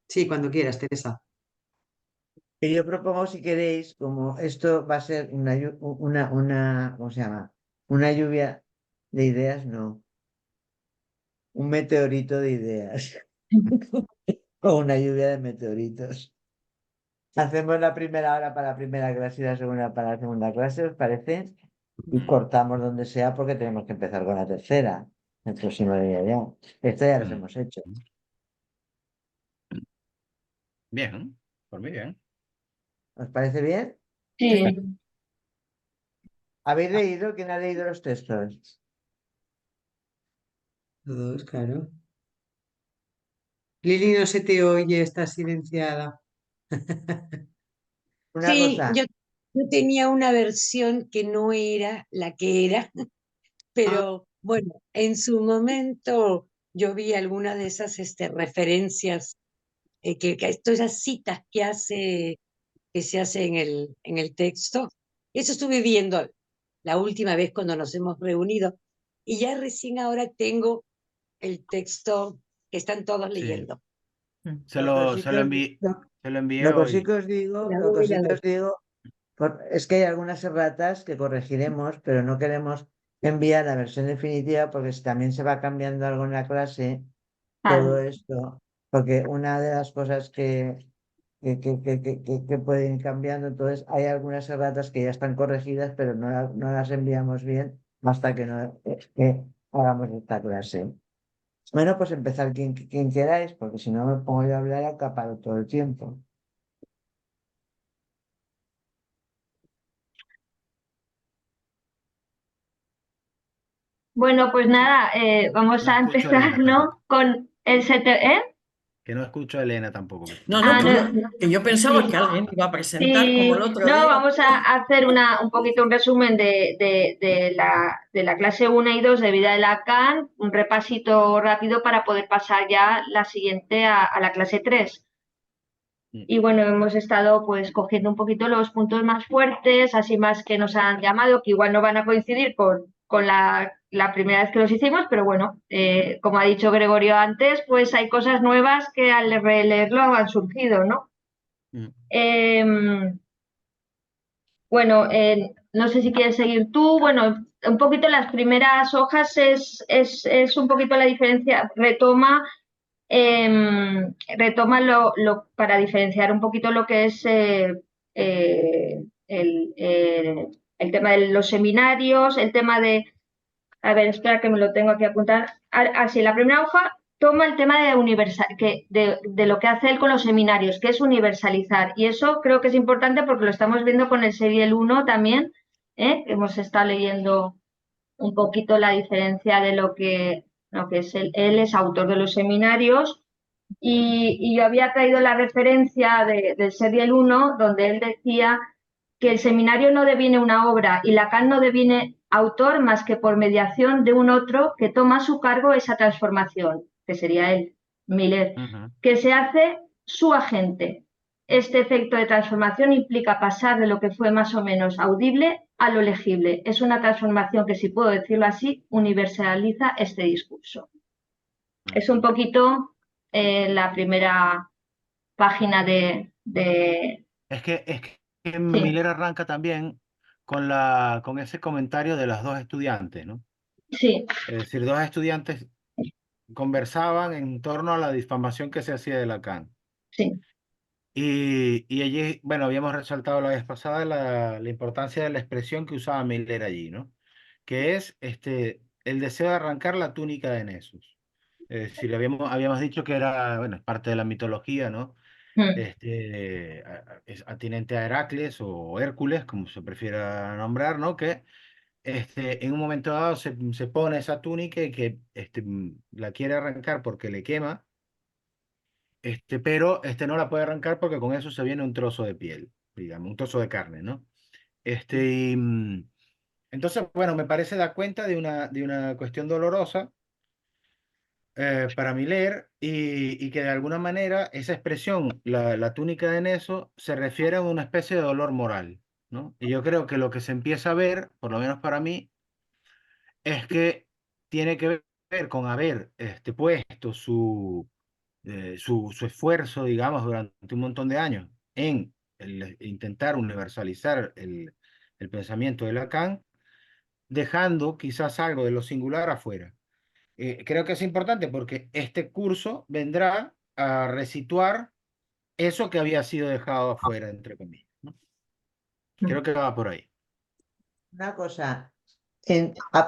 Sí, cuando quieras, Teresa. Que yo propongo, si queréis, como esto va a ser ¿cómo se llama? Una lluvia de ideas, no, un meteorito de ideas, o una lluvia de meteoritos. Hacemos la primera hora para la primera clase y la segunda para la segunda clase, ¿os parece? Y cortamos donde sea porque tenemos que empezar con la tercera el próximo día ya. Esto ya los Mm. hemos hecho. Bien, por mí bien. ¿Os parece bien? Sí. ¿Habéis leído? ¿Quién ha leído los textos? Todos, claro. Lili, no se te oye, está silenciada. Una Sí, cosa, yo tenía una versión que no era la que era, Ah, pero bueno, en su momento yo vi algunas de esas referencias, esas citas que se hace en el texto. Eso estuve viendo la última vez cuando nos hemos reunido y ya recién ahora tengo el texto que están todos Sí. leyendo. Se lo que lo, sí se que lo os envié, digo, se lo envié lo que sí hoy. que os digo, La lo que voy sí a que leer. os digo, es que hay algunas erratas que corregiremos, pero no queremos enviar la versión definitiva porque si también se va cambiando algo en la clase, todo Claro. esto, porque una de las cosas que pueden ir cambiando, entonces hay algunas erratas que ya están corregidas, pero no las enviamos bien hasta que no que hagamos esta clase. Bueno, pues empezar quien queráis, porque si no me pongo yo a hablar y acaparo todo el tiempo. Bueno, pues nada, vamos No a escucho a empezar, Elena ¿no? tampoco. Con el CTE. Que no escucho a Elena tampoco. No, no, Ah, que no, yo, que yo pensaba sí, que alguien iba a presentar como el sí, otro no, día. vamos a hacer un poquito un resumen de la clase 1 y 2 de vida de Lacan, un repasito rápido para poder pasar ya la siguiente a la clase 3. Mm. Y bueno, hemos estado pues cogiendo un poquito los puntos más fuertes, así más que nos han llamado, que igual no van a coincidir con la primera vez que los hicimos, pero bueno, como ha dicho Gregorio antes, pues hay cosas nuevas que al releerlo han surgido, ¿no? Mm. Bueno, no sé si quieres seguir tú. Bueno, un poquito las primeras hojas es un poquito la diferencia, retoma para diferenciar un poquito lo que es eh, el, eh, el tema de los seminarios, el tema de, a ver, espera que me lo tengo aquí a apuntar. Así, la primera hoja toma el tema de de lo que hace él con los seminarios, que es universalizar. Y eso creo que es importante porque lo estamos viendo con el Serial 1 también, que hemos estado leyendo un poquito la diferencia de lo que es él es autor de los seminarios y yo había traído la referencia del Serial 1 donde él decía que el seminario no deviene una obra y Lacan no deviene autor más que por mediación de un otro que toma a su cargo esa transformación, que sería él, Miller, Ujú. que se hace su agente. Este efecto de transformación implica pasar de lo que fue más o menos audible a lo legible. Es una transformación que, si puedo decirlo así, universaliza este discurso. Es un poquito la primera página Es que Sí, Miller arranca también con ese comentario de las dos estudiantes, ¿no? sí, Es decir, dos estudiantes conversaban en torno a la difamación que se hacía de Lacan. sí. Y allí, bueno, habíamos resaltado la vez pasada la importancia de la expresión que usaba Miller allí, ¿no? Que es el deseo de arrancar la túnica de Nessus. Es decir, habíamos dicho que era, bueno, es parte de la mitología, ¿no? Mm. Es atinente a Heracles o Hércules, como se prefiera nombrar, ¿no? Que en un momento dado se pone esa túnica y que la quiere arrancar porque le quema, pero no la puede arrancar porque con eso se viene un trozo de piel, digamos, un trozo de carne, ¿no? Entonces, bueno, me parece dar cuenta de una cuestión dolorosa para mí leer y que de alguna manera esa expresión, la túnica de Neso, se refiere a una especie de dolor moral, ¿no? Y yo creo que lo que se empieza a ver, por lo menos para mí, es que tiene que ver con haber puesto su su esfuerzo, digamos, durante un montón de años en intentar universalizar el pensamiento de Lacan, dejando quizás algo de lo singular afuera. Creo que es importante porque este curso vendrá a resituar eso que había sido dejado afuera, entre comillas, ¿no? Creo que va por ahí. Una cosa, a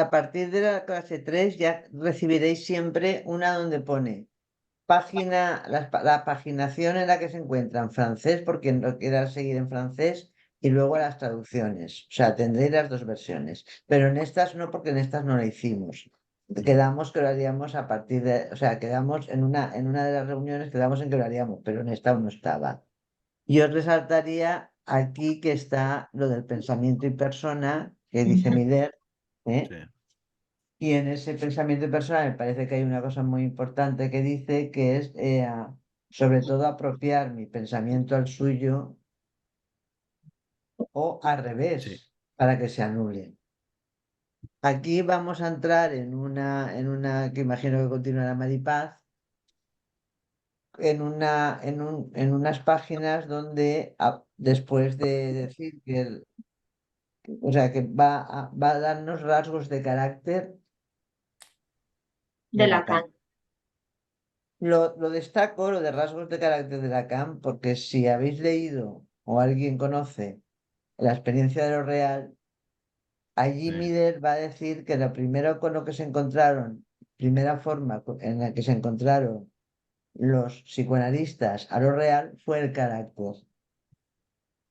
partir de la clase 3 ya recibiréis siempre una donde pone la paginación en la que se encuentra en francés, porque no quiera seguir en francés, y luego las traducciones. O sea, tendréis las dos versiones. Pero en estas no, porque en estas no la hicimos. Quedamos que lo haríamos a partir de, o sea, quedamos en una de las reuniones, quedamos en que lo haríamos, pero en esta no estaba. Y os resaltaría aquí que está lo del pensamiento y persona, que dice Miller, ¿eh? Sí. Y en ese pensamiento personal me parece que hay una cosa muy importante que dice que es sobre todo apropiar mi pensamiento al suyo o al revés Sí. para que se anule. Aquí vamos a entrar en una que imagino que continuará Maripaz, en unas páginas donde después de decir que o sea, que va a darnos rasgos de carácter de de Lacan. Lacan. Lo destaco, lo de rasgos de carácter de Lacan, porque si habéis leído o alguien conoce la experiencia de lo real, allí Sí. Miller va a decir que lo primero con lo que se encontraron, primera forma en la que se encontraron los psicoanalistas a lo real fue el carácter.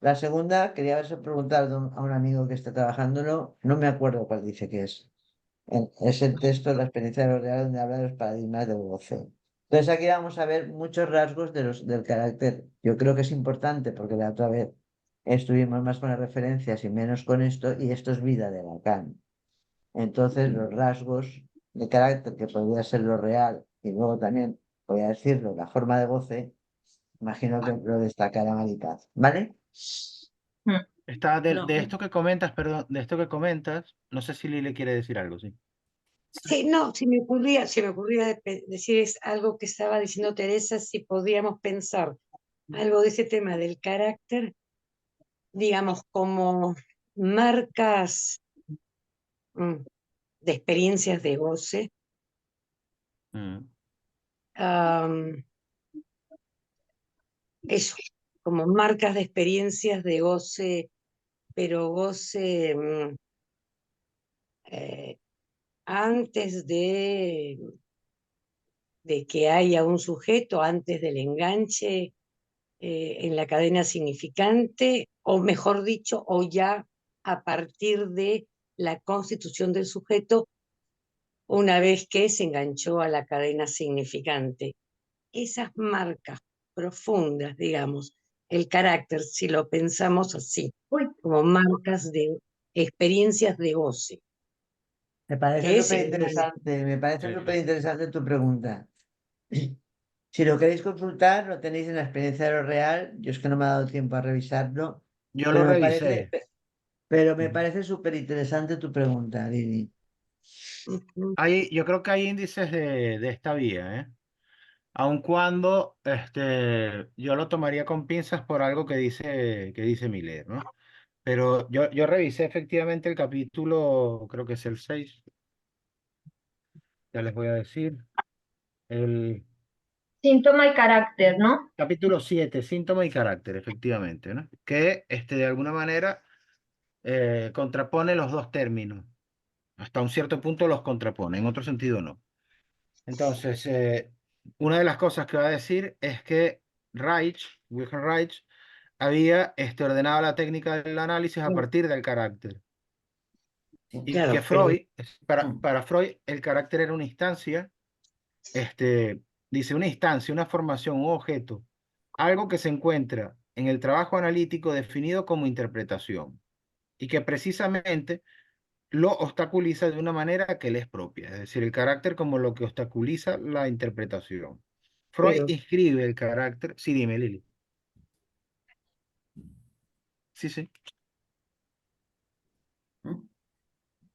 La segunda, quería haberse preguntado a un amigo que está trabajándolo, no me acuerdo cuál dice que es. Es el texto de la experiencia de lo real donde habla de los paradigmas del goce. Entonces aquí vamos a ver muchos rasgos del carácter. Yo creo que es importante porque la otra vez estuvimos más con las referencias y menos con esto, y esto es vida de Lacan. Entonces los rasgos de carácter que podría ser lo real y luego también, voy a decirlo, la forma de goce, imagino que lo destacará Maripaz. ¿Vale? Está No, de esto que comentas, perdón, de esto que comentas, no sé si Lili quiere decir algo, sí. Sí, no, se me ocurría decir es algo que estaba diciendo Teresa, si podíamos pensar algo de ese tema del carácter, digamos, como marcas mm, de experiencias de goce, Mm, am, eso, como marcas de experiencias de goce, pero goce eh, antes de que haya un sujeto, antes del enganche en la cadena significante, o mejor dicho, o ya a partir de la constitución del sujeto, una vez que se enganchó a la cadena significante. Esas marcas profundas, digamos, el carácter, si lo pensamos así, como marcas de experiencias de goce. Me parece Ese súper es interesante, me parece sí, súper interesante tu pregunta. Si lo queréis consultar, lo tenéis en la experiencia de lo real. Yo es que no me ha dado tiempo a revisarlo, yo lo pero me parece, revisé. pero me parece súper interesante tu pregunta, Lili. Yo creo que hay índices de esta vía, ¿eh? Aun cuando yo lo tomaría con pinzas por algo que dice Miller, ¿no? Pero yo revisé efectivamente el capítulo, creo que es el 6, ya les voy a decir. El Síntoma y carácter, ¿no? capítulo 7, síntoma y carácter, efectivamente, ¿no? Que de alguna manera contrapone los dos términos. Hasta un cierto punto los contrapone, en otro sentido no. Entonces, una de las cosas que va a decir es que Wilhelm Reich, había ordenado la técnica del análisis a partir del carácter. Y que claro, pero Freud, para Freud, el carácter era una instancia, dice una instancia, una formación, un objeto, algo que se encuentra en el trabajo analítico definido como interpretación y que precisamente lo obstaculiza de una manera que le es propia, es decir, el carácter como lo que obstaculiza la interpretación. Freud pero inscribe el carácter, sí, dime, Lili. Sí, sí.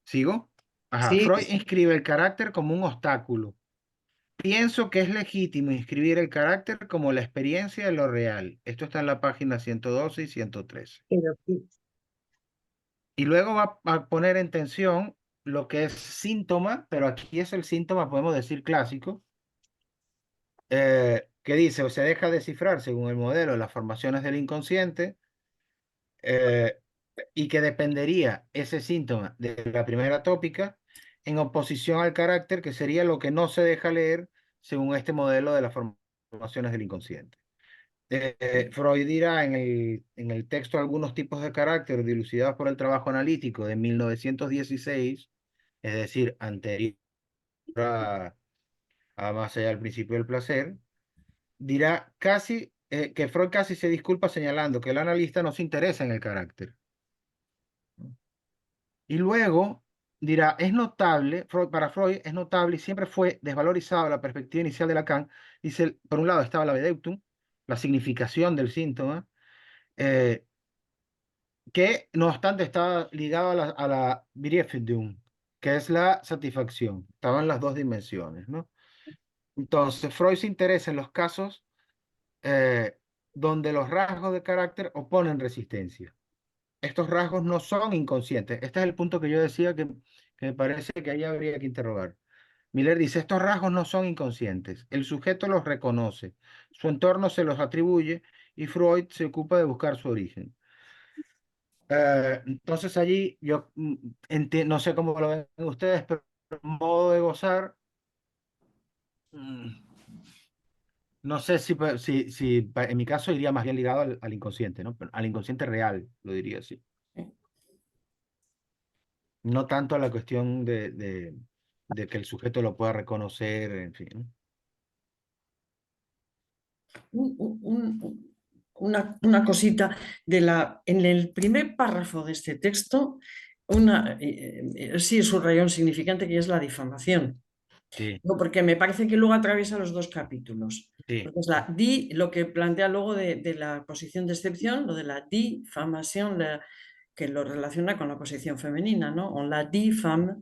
¿Sigo? Ajá, Sí, Freud inscribe el carácter como un obstáculo, pienso que es legítimo inscribir el carácter como la experiencia de lo real. Esto está en la página 112 y 113. Pero, Y luego va a poner en tensión lo que es síntoma, pero aquí es el síntoma, podemos decir clásico, que dice, o se deja descifrar según el modelo de las formaciones del inconsciente, eh, y que dependería ese síntoma de la primera tópica en oposición al carácter, que sería lo que no se deja leer según este modelo de las formaciones del inconsciente. Freud dirá en el texto algunos tipos de carácter dilucidados por el trabajo analítico de 1916, es decir, anterior a Más allá del principio del placer, dirá casi que Freud casi se disculpa señalando que el analista no se interesa en el carácter. Y luego dirá, es notable, para Freud es notable y siempre fue desvalorizado la perspectiva inicial de Lacan. Dice, por un lado estaba la Bedeutung, la significación del síntoma, eh, que no obstante estaba ligado a la Befriedigung, que es la satisfacción. Estaban las dos dimensiones, ¿no? Entonces, Freud se interesa en los casos eh, donde los rasgos de carácter oponen resistencia. Estos rasgos no son inconscientes. Este es el punto que yo decía que me parece que ahí habría que interrogar. Miller dice, estos rasgos no son inconscientes. El sujeto los reconoce, su entorno se los atribuye y Freud se ocupa de buscar su origen. Entonces allí yo no sé cómo lo ven ustedes, pero modo de gozar, mm, no sé si en mi caso iría más bien ligado al inconsciente, ¿no? Al inconsciente real, lo diría así. No tanto a la cuestión de que el sujeto lo pueda reconocer, en fin, ¿no? Una cosita en el primer párrafo de este texto, sí subrayó un significante que es la difamación. Sí, No, porque me parece que luego atraviesa los dos capítulos. sí, Porque es lo que plantea luego de la posición de excepción, lo de la difamación, que lo relaciona con la posición femenina, ¿no? O la difame.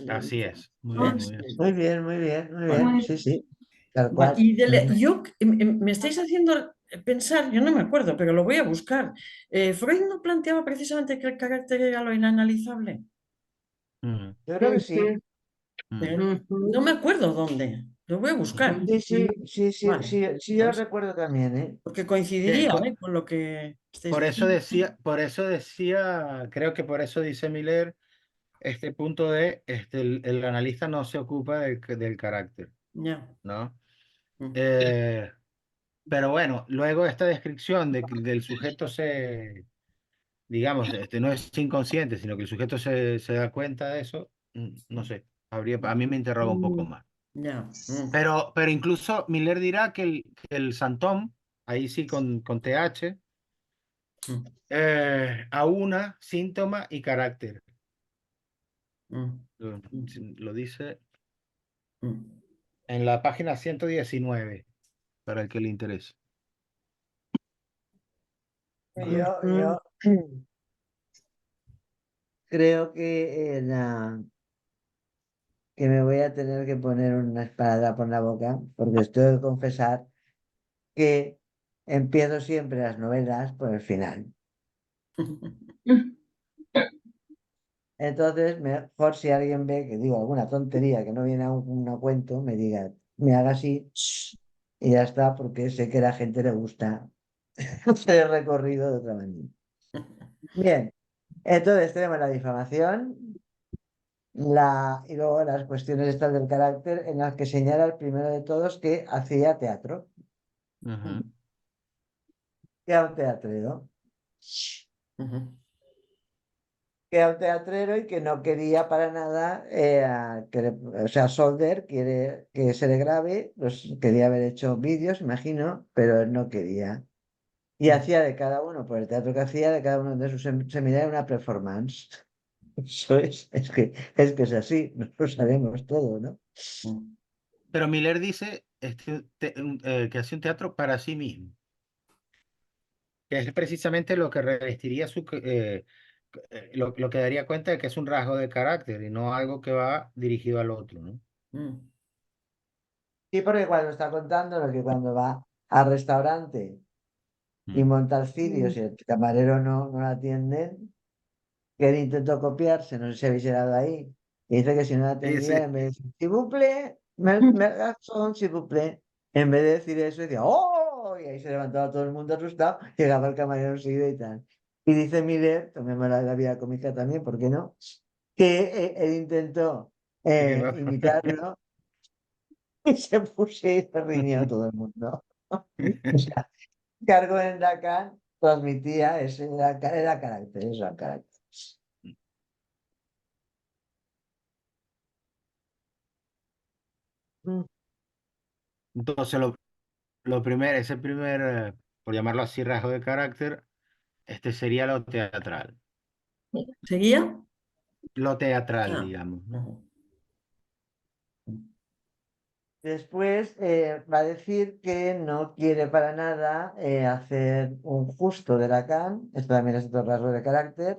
así es. Muy bien, muy bien. Muy bien, muy bien, muy Vale. bien. Sí, sí. Tal Vale, cual. y yo me estáis haciendo pensar, yo no me acuerdo, pero lo voy a buscar. ¿Freud no planteaba precisamente que el carácter era lo inanalizable? Ujú, Yo creo que sí. ujú. No me acuerdo dónde. Lo voy a buscar. Sí, sí, sí, sí, Vale. sí, sí, yo recuerdo también, ¿eh? Porque Que coincidiría, po- con lo que estáis por eso diciendo. decía, creo que por eso dice Miller este punto de el analista no se ocupa del carácter, Ya. ¿no? Mm. Pero bueno, luego esta descripción del sujeto digamos, no es inconsciente, sino que el sujeto se da cuenta de eso, no sé, a mí me interroga un poco más. Ya. Pero incluso Miller dirá que el Santón, ahí sí con TH, aúna síntoma y carácter. Mm. Lo, lo dice Mm. en la página 119, para el que le interese. Yo creo que me voy a tener que poner una espada por la boca, porque os tengo que confesar que empiezo siempre las novelas por el final. Entonces, mejor si alguien ve que digo alguna tontería que no viene a un cuento, me diga, me haga así y ya está, porque sé que a la gente le gusta hacer el recorrido de otra manera. Bien, entonces tenemos la difamación y luego las cuestiones estas del carácter en las que señala el primero de todos que hacía teatro, Ujú. que era un teatrero, Ujú. que era un teatrero y que no quería para nada, o sea, Solder quiere que se le grabe, pues quería haber hecho vídeos, imagino, pero él no quería. Y hacía de cada uno, por el teatro que hacía, de cada uno de sus seminarios una performance. Eso es que es así, no lo sabemos todo, ¿no? Pero Miller dice que hace un teatro para sí mismo, que es precisamente lo que revestiría lo que daría cuenta de que es un rasgo de carácter y no algo que va dirigido al otro, ¿no? Mm. Sí, porque cuando está contando lo que cuando va al restaurante y Mm. monta el cirios y el camarero no lo atienden, que él intentó copiarse, no sé si habéis llegado ahí, y dice que si no lo Sí, atendía, sí. en vez de decir, s'il vous plaît, me garçon, s'il vous plaît, en vez de decir eso, decía, ¡oh! Y ahí se levantaba todo el mundo asustado, llegaba el camarero enseguida y tal. Y dice Miller, tomemos la vida cómica también, ¿por qué no? Que él intentó Y que no. imitarlo y se puso y se riñó todo el mundo. O sea, cargo en Lacan transmitía ese, era carácter, eso era carácter. Mm. Entonces, lo primero, ese primer, por llamarlo así, rasgo de carácter, sería lo teatral. ¿Seguía? Lo teatral, Ah, digamos, ¿no? ujú. Después va a decir que no quiere para nada hacer un justo de Lacan, esto también es otro rasgo de carácter,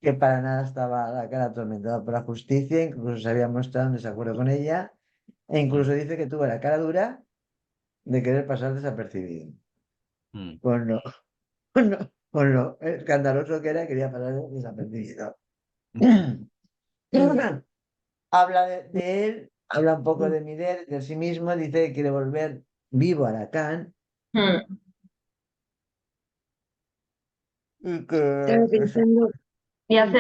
que para nada estaba Lacan atormentado por la justicia, incluso se había mostrado en desacuerdo con ella, e incluso dice que tuvo la cara dura de querer pasar desapercibido, Mm. con lo escandaloso que era, quería pasar desapercibido. Habla de él, habla un poco de Miller, de sí mismo, dice que quiere volver vivo a Lacan Mm. y que Estaba pensando, Y hace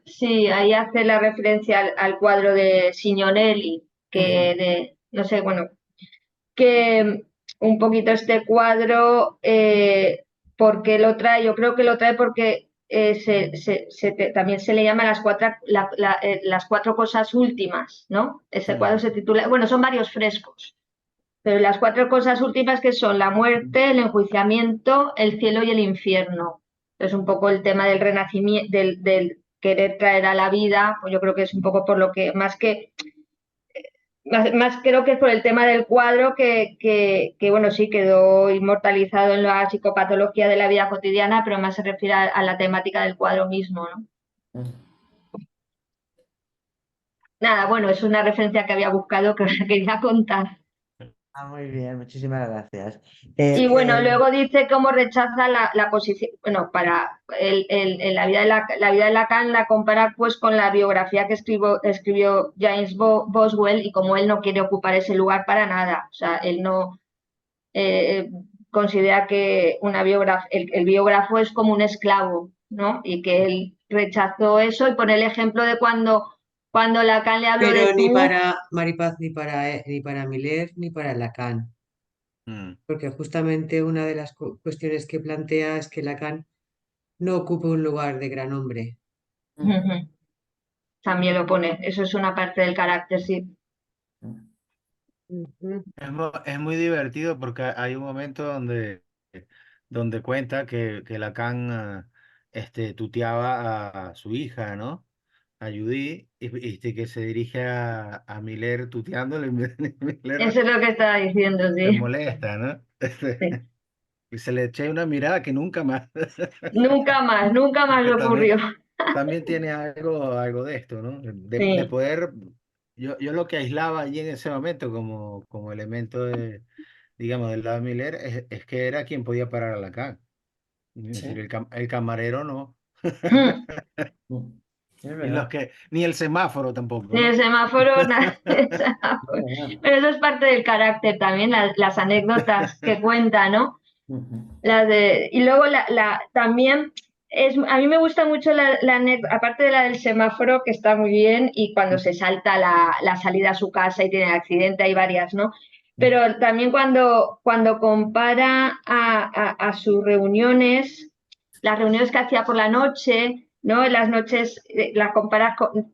sí, ahí hace la referencia al cuadro de Signonelli, que no sé, bueno, que un poquito este cuadro, ¿por qué lo trae? Yo creo que lo trae porque también se le llama las cuatro cosas últimas, ¿no? Ese cuadro se titula, bueno, son varios frescos, pero las cuatro cosas últimas que son la muerte, el enjuiciamiento, el cielo y el infierno. Es un poco el tema del renacimiento, del querer traer a la vida, pues yo creo que es un poco por lo que, más creo que es por el tema del cuadro que, bueno, sí quedó inmortalizado en la psicopatología de la vida cotidiana, pero más se refiere a la temática del cuadro mismo, ¿no? Nada, bueno, es una referencia que había buscado que os la quería contar. muy bien, muchísimas gracias. Y bueno, luego dice cómo rechaza la posición, bueno, para la vida la vida de Lacan la compara pues con la biografía que escribió James Boswell y como él no quiere ocupar ese lugar para nada, o sea, él no considera que el biógrafo es como un esclavo, ¿no? Y que él rechazó eso y pone el ejemplo de cuando Lacan le habló de Pero ni tú. para Maripaz, ni para Miller, ni para Lacan. Mm. Porque justamente una de las cuestiones que plantea es que Lacan no ocupa un lugar de gran hombre. También lo pone, eso es una parte del carácter, sí. Ujú. Es muy divertido porque hay un momento donde cuenta que Lacan tuteaba a su hija, ¿no? A Judy, y que se dirige a Miller tuteándole, y Miller Eso es lo que estaba diciendo, se sí. molesta, ¿no? Sí. Y se le echa una mirada que nunca más. Nunca más Que le ocurrió. también tiene algo de esto, ¿no? De Sí. poder, yo lo que aislaba allí en ese momento como elemento digamos, del lado de Miller es que era quien podía parar a Lacan. Es decir, Sí. el camarero no. Es Y los verdad. ni el semáforo tampoco, Ni el ¿no? semáforo, nada. Es verdad. Pero eso es parte del carácter también, las anécdotas que cuenta, ¿no? Y luego también a mí me gusta mucho la anécdota, aparte de la del semáforo, que está muy bien, y cuando se salta la salida a su casa y tiene el accidente, hay varias, ¿no? Pero también cuando compara a sus reuniones, las reuniones que hacía por la noche, ¿no? En las noches las comparas con,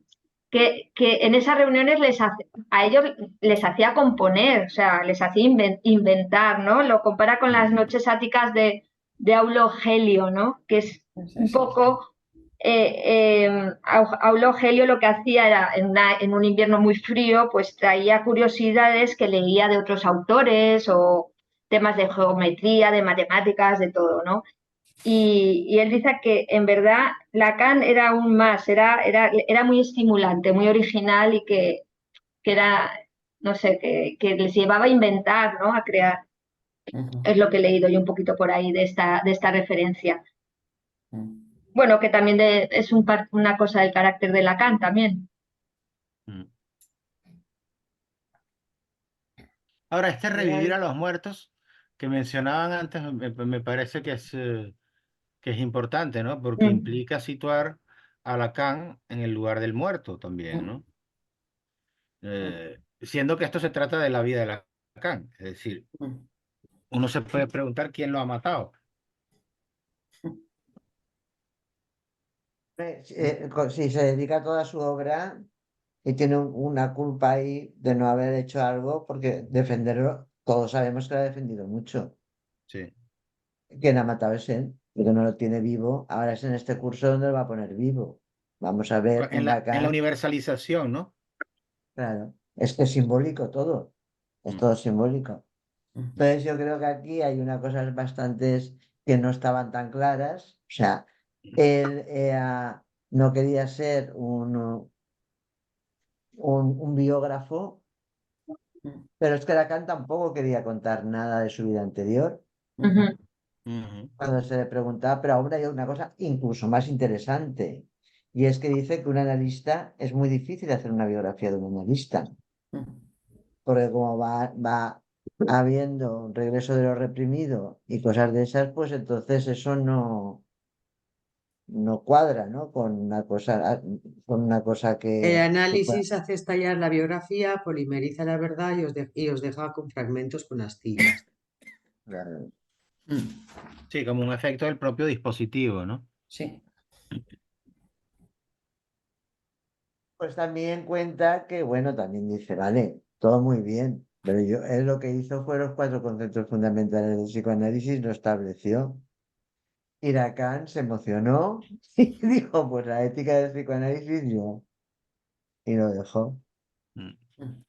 que en esas reuniones a ellos les hacía componer, o sea, les hacía inventar, ¿no? Lo compara con las noches áticas de Aulo Gelio, ¿no? Que es un poco... Aulo Gelio lo que hacía era, en un invierno muy frío, pues traía curiosidades que leía de otros autores o temas de geometría, de matemáticas, de todo, ¿no? Y él dice que en verdad Lacan era aún más, era muy estimulante, muy original y que era, no sé, que les llevaba a inventar, ¿no? A crear. Ujú, Es lo que he leído yo un poquito por ahí de esta referencia. ujú. Bueno, que también es una cosa del carácter de Lacan también. Mm. Ahora, este revivir a los muertos que mencionaban antes, me parece que es importante, ¿no? Porque Mm, implica situar a Lacan en el lugar del muerto también, ¿no? Siendo que esto se trata de la vida de Lacan, es decir, Ujú. uno se puede preguntar quién lo ha matado. Si se dedica toda su obra y tiene una culpa ahí de no haber hecho algo, porque defenderlo, todos sabemos que lo ha defendido mucho. Sí. Quien ha matado es él, porque no lo tiene vivo. Ahora es en este curso donde lo va a poner vivo. Vamos a ver En un la Lacan, universalización, ¿no? claro, es que es simbólico todo, es Mm. todo simbólico. Ujú. Entonces yo creo que aquí hay unas cosas bastantes que no estaban tan claras. O sea, él no quería ser un biógrafo, Ujú. pero es que Lacan tampoco quería contar nada de su vida anterior. ujú, Ujú. Cuando se le preguntaba, pero ahora hay una cosa incluso más interesante, y es que dice que un analista es muy difícil hacer una biografía de un analista, Ujú. porque como va habiendo un regreso de lo reprimido y cosas de esas, pues entonces eso no cuadra, ¿no? Con una cosa El que pueda. análisis hace estallar la biografía, polimeriza la verdad y os deja con fragmentos con astillas. Claro. Ujú. Sí, como un efecto del propio dispositivo, ¿no? Sí. Pues también cuenta que, bueno, también dice, vale, todo muy bien, pero él lo que hizo fue los 4 conceptos fundamentales del psicoanálisis, lo estableció. Y Lacan se emocionó y dijo, pues la ética del psicoanálisis yo, y lo dejó. Mm. Ujú.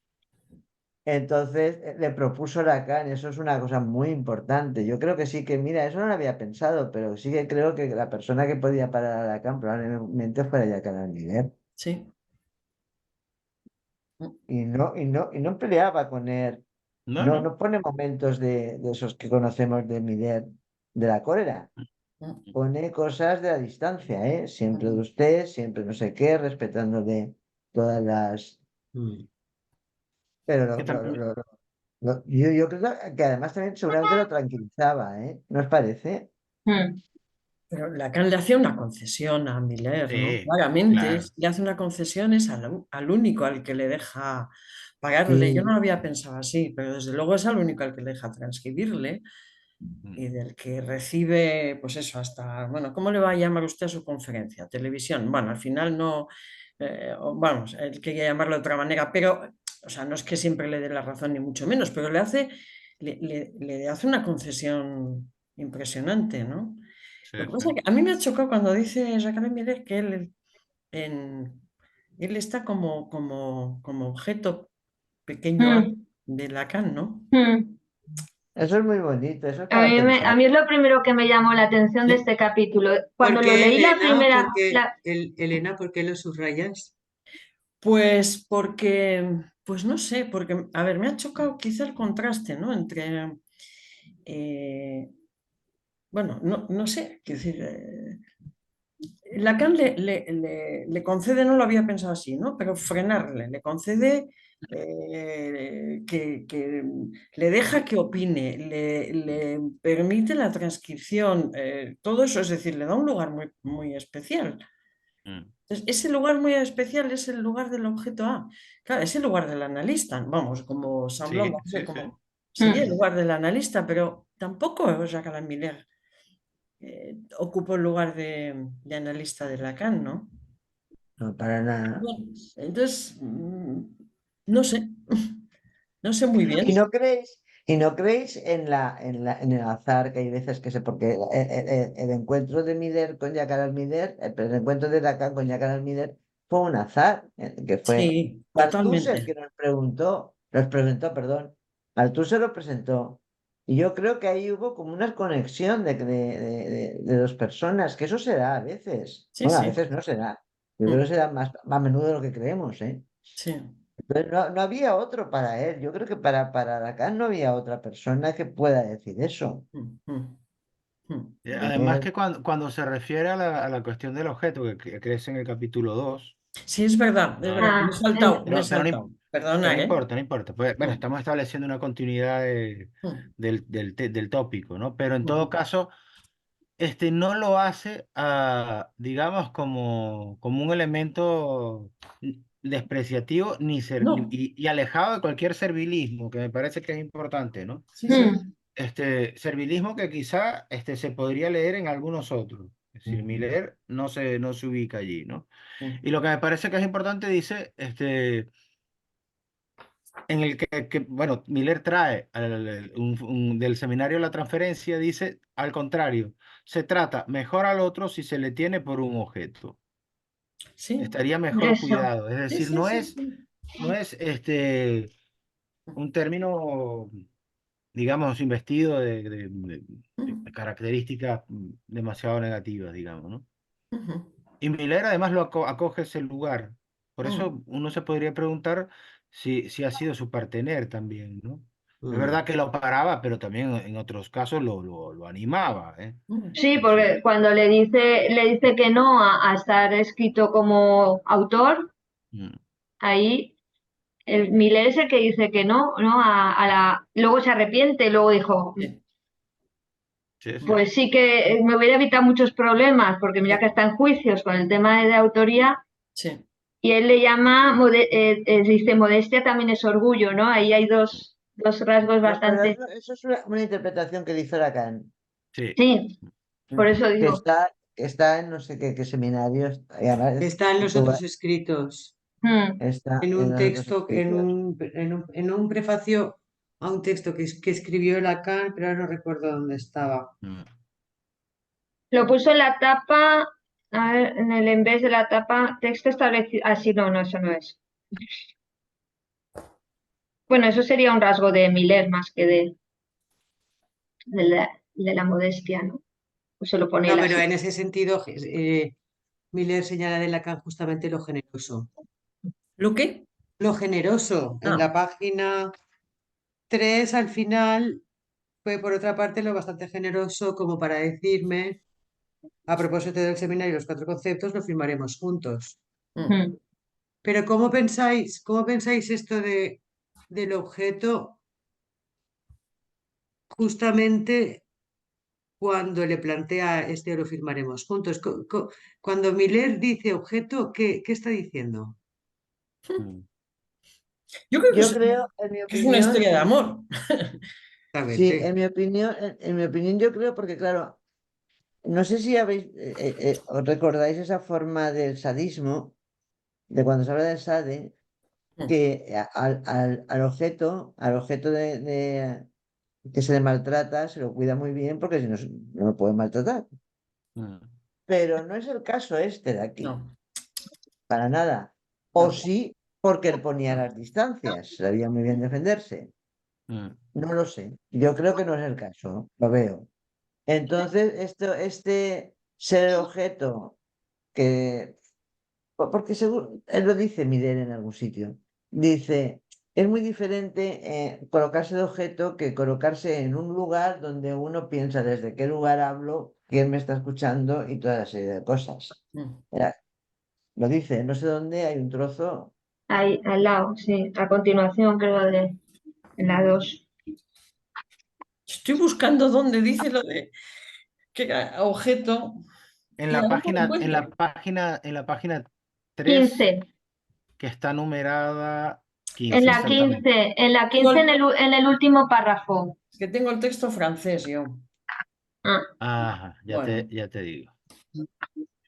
Entonces le propuso Lacan, eso es una cosa muy importante. Yo creo que sí que, mira, eso no lo había pensado, pero sí que creo que la persona que podía parar a Lacan probablemente fuera Jacques Almiguel. Sí. Ujú. Y no peleaba con él. No, No, no. no pone momentos de esos que conocemos de Miller, de la cólera. Ujú. Pone cosas de la distancia, ¿eh? Siempre de Ujú. usted, siempre no sé qué, respetándole todas las. Mm. Pero Que también, yo creo que además también seguramente lo tranquilizaba, ¿eh? ¿No os parece? mm, Pero Lacan le hace una concesión a Miller, ¿no? sí, Claramente, claro. le hace una concesión es al único al que le deja pagarle. Yo no Sí, lo había pensado así, pero desde luego es al único al que le deja transcribirle Mm. y del que recibe, pues eso, hasta, bueno, ¿cómo le va a llamar usted a su conferencia? Televisión. Bueno, al final no, vamos, él quería llamarlo de otra manera, pero, o sea, no es que siempre le dé la razón ni mucho menos, pero le hace una concesión impresionante, ¿no? Sí, Lo que sí. pasa es que a mí me ha chocado cuando dice Jacques Miller que en- él está como objeto pequeño A mm, de Lacan, ¿no? mm. eso es muy bonito, eso es A para mí, a pensar. mí es lo primero que me llamó la atención de Sí. este capítulo. ¿Por Cuando lo qué, leí la Elena? primera, Porque, Elena, ¿por qué lo subrayas? Pues porque, pues no sé, porque, a ver, me ha chocado quizá el contraste, ¿no? Entre, eh, bueno, no sé, quiero decir, Lacan le concede, no lo había pensado así, ¿no? Pero frenarle, le concede que le deja que opine, le permite la transcripción, todo eso, es decir, le da un lugar muy, muy especial. Mm. Entonces, ese lugar muy especial es el lugar del objeto A. Claro, es el lugar del analista, vamos, como San Blom, Sí, no sé sí, sí. cómo sería el mm, lugar del analista, pero tampoco Jacques Alain Miller ocupó el lugar de analista de Lacan, ¿no? No, para nada. Bueno, entonces, no sé, no sé muy bien. ¿Y no creéis en el azar que hay veces que porque el encuentro de Miller con Jacques Almiguel, el encuentro de Lacan con Jacques Almiguel fue un azar, que fue Sí, Althusser totalmente. que nos presentó, perdón. Althusser lo presentó. Y yo creo que ahí hubo como una conexión de dos personas, que eso se da a veces. Sí, Bueno, a sí, veces no se da. Yo creo que mm, se da más a menudo de lo que creemos, ¿eh? sí. Pero no había otro para él. Yo creo que para Lacan no había otra persona que pueda decir eso. Además Miller, que cuando se refiere a la cuestión del objeto, que crece en el capítulo 2, Sí, es verdad, me he Ah, saltado, me he pero no, saltado. pero Perdona, no ¿eh? importa, no importa. Pues, bueno, Mm, estamos estableciendo una continuidad mm, del tópico, ¿no? Pero en todo mm, caso, no lo hace, digamos, como un elemento despreciativo No, y alejado de cualquier servilismo, que me parece que es importante, ¿no? sí, sí. Servilismo que quizá se podría leer en algunos otros. Es decir, ujú, Miller no se ubica allí, ¿no? Mm, Y lo que me parece que es importante, dice, en el bueno, Miller trae del seminario La Transferencia, dice, al contrario, se trata mejor al otro si se le tiene por un objeto. Sí, Estaría mejor eso. cuidado. Es sí, decir, sí, sí, sí. no es un término, digamos, investido de Mm, características demasiado negativas, digamos, ¿no? ujú, Y Miller además lo acoge ese lugar. Por mm, eso uno se podría preguntar si ha sido su partener también, ¿no? Es Mm. verdad que lo paraba, pero también en otros casos lo animaba, ¿eh? mm, Sí, Es decir, porque cuando le dice que no a estar escrito como autor, mm, ahí el Miller es el que dice que no, ¿no? Luego se arrepiente, luego dijo, sí, sí, sí. pues sí que me hubiera evitado muchos problemas, porque mira que sí, está en juicios con el tema de autoría, sí. y él le llama, dice, modestia también es orgullo, ¿no? Ahí hay dos rasgos Pero bastante. eso es una interpretación que hizo Lacan, Sí. Sí, por Mm, eso que digo. está en no sé qué seminarios, y además Está en los otros escritos, Mm. está en en un los otros texto, escritos. en un prefacio a un texto que escribió Lacan, pero ahora no recuerdo dónde estaba. Mm. Lo puso en la tapa, a ver, en vez de la tapa, texto establecido. Ah, sí, no, no, eso no es. Bueno, eso sería un rasgo de Miller más que de la modestia, ¿no? Pues se lo pone No, él pero así. en ese sentido, Miller señala de Lacan justamente lo generoso. ¿Lo qué? Lo generoso, en Ah, la página 3 al final fue por otra parte lo bastante generoso como para decirme, a propósito del seminario, los 4 conceptos, lo firmaremos juntos. mm, Mm. Pero cómo pensáis esto del objeto justamente cuando le plantea lo firmaremos juntos? Cuando Miller dice objeto, ¿qué está diciendo? Mm. yo creo Yo creo, en mi que es una opinión, historia de amor. sí, Exactamente. en mi opinión yo creo porque claro, no sé si os recordáis esa forma del sadismo, de cuando se habla del sade, Mm, que al objeto que se le maltrata, se lo cuida muy bien porque si no, no lo puede maltratar. Mm. Pero no es el caso este de aquí, no, para nada. O no. sí, porque él ponía las distancias, sabía muy bien defenderse. Mm. No lo sé. Yo creo que no es el caso, ¿no? Lo veo. Entonces, este ser el objeto que, porque según él lo dice Miller en algún sitio, dice, es muy diferente colocarse de objeto que colocarse en un lugar donde uno piensa desde qué lugar hablo, quién me está escuchando y toda esa serie de cosas. Mm. Mira, lo dice, no sé dónde hay un trozo. Ahí, al lado, sí. A continuación, creo, en la 2. Estoy buscando dónde dice lo de que era objeto En y la aún no lo página, encuentro. en la página 3, 15. que está numerada En 15 la exactamente. 15, en la Tengo 15 en el último párrafo. es que tengo el texto francés yo. Ah. Ajá, Bueno, ya te digo.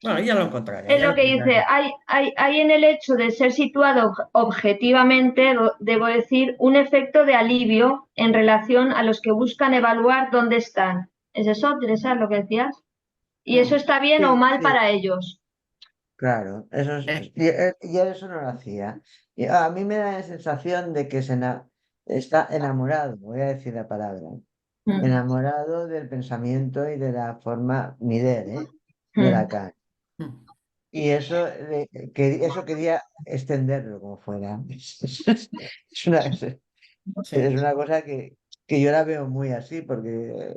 bueno, ya lo encontraré, Es ya lo lo que dice, encontraré. hay en el hecho de ser situado objetivamente, debo decir, un efecto de alivio en relación a los que buscan evaluar dónde están. ¿Es eso, Teresa, lo que decías? ¿Y eso Mm, está bien o Sí, mal sí, para ellos? claro, Eh, y él eso no lo hacía. Y a mí me da la sensación de que está enamorado, voy a decir la palabra, Mm, enamorado del pensamiento y de la forma Miller, de mm. Lacan. mm. Y eso, que, eso quería extenderlo como fuera. Es una, es una cosa que yo la veo muy así, porque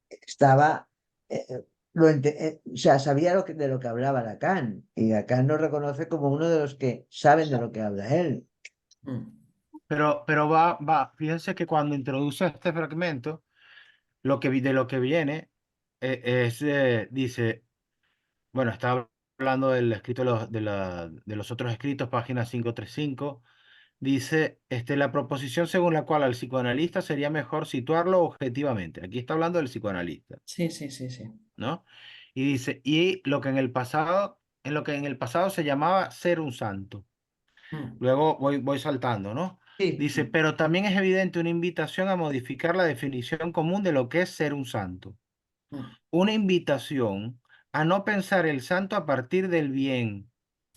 estaba, o sea, sabía de lo que hablaba Lacan, y Lacan lo reconoce como uno de los que saben de lo que habla él. Pero fíjense que cuando introduce este fragmento, de lo que viene dice, bueno, está hablando del escrito de los otros escritos, página 535, dice, la proposición según la cual al psicoanalista sería mejor situarlo objetivamente. Aquí está hablando del psicoanalista, Sí, sí, sí, sí. ¿no? Y dice, y lo que en lo que en el pasado se llamaba ser un santo. Mm, Luego voy saltando, ¿no? Sí, Dice, pero también es evidente una invitación a modificar la definición común de lo que es ser un santo. mm, Una invitación a no pensar el santo a partir del bien,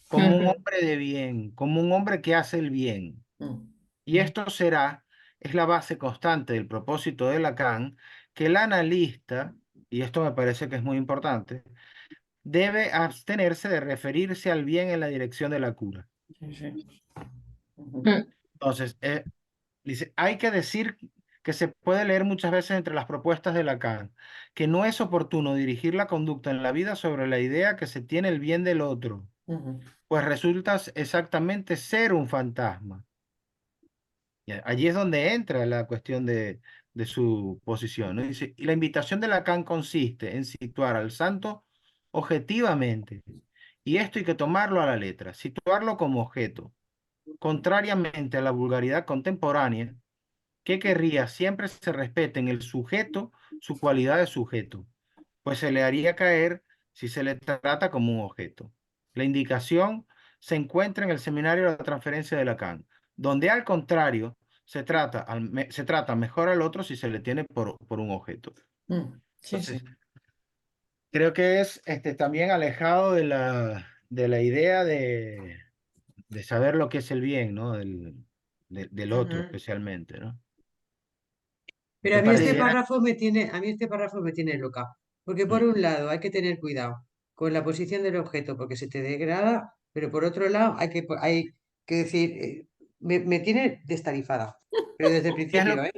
como un hombre de bien, como un hombre que hace el bien. mm, Y esto es la base constante del propósito de Lacan, que el analista, y esto me parece que es muy importante, debe abstenerse de referirse al bien en la dirección de la cura. sí, sí. Ujú, Entonces, dice, hay que decir que se puede leer muchas veces entre las propuestas de Lacan, que no es oportuno dirigir la conducta en la vida sobre la idea que se tiene el bien del otro, ujú, pues resulta exactamente ser un fantasma. Allí es donde entra la cuestión de su posición, ¿no? Dice, y la invitación de Lacan consiste en situar al santo objetivamente, y esto hay que tomarlo a la letra, situarlo como objeto, contrariamente a la vulgaridad contemporánea que querría siempre se respete en el sujeto su cualidad de sujeto, pues se le haría caer si se le trata como un objeto. La indicación se encuentra en el seminario de la transferencia de Lacan, donde al contrario se trata mejor al otro si se le tiene por un objeto. mm, sí, sí. Entonces, creo que es también alejado de la idea de saber lo que es el bien, ¿no? Del otro Ujú, especialmente, ¿no? pero ¿Te a mí este parece? Sí, párrafo a mí este párrafo me tiene loca, porque por Mm. un lado hay que tener cuidado con la posición del objeto porque se te degrada, pero por otro lado hay que decir, me tiene destarifada, pero desde el ¿Qué es principio, lo, ¿eh?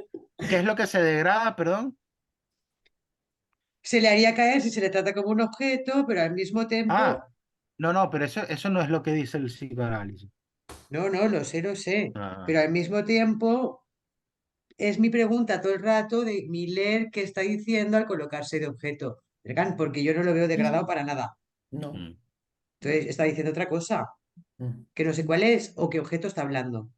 qué es lo que se degrada, perdón? Se le haría caer si se le trata como un objeto, pero al mismo Ah, tiempo, no, pero eso no es lo que dice el psicoanálisis. no, no, lo sé, Ah, pero al mismo tiempo es mi pregunta todo el rato de Miller qué está diciendo al colocarse de objeto, Erkan, porque yo no lo veo degradado no, para nada. no, mm. Entonces está diciendo otra cosa, mm, que no sé cuál es o qué objeto está hablando,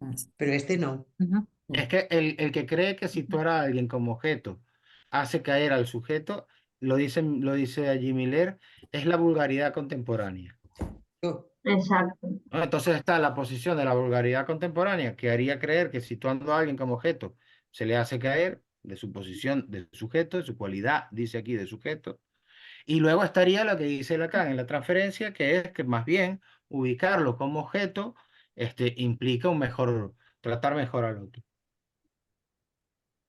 mm, pero este no. Es mm. que el que cree que situar a alguien como objeto hace caer al sujeto, lo dice allí Miller, es la vulgaridad contemporánea. Yo, Exacto. ¿No? Entonces está la posición de la vulgaridad contemporánea que haría creer que situando a alguien como objeto se le hace caer de su posición de sujeto, de su cualidad, dice aquí, de sujeto. Y luego estaría lo que dice Lacan en la transferencia, que es que más bien ubicarlo como objeto implica tratar mejor al otro.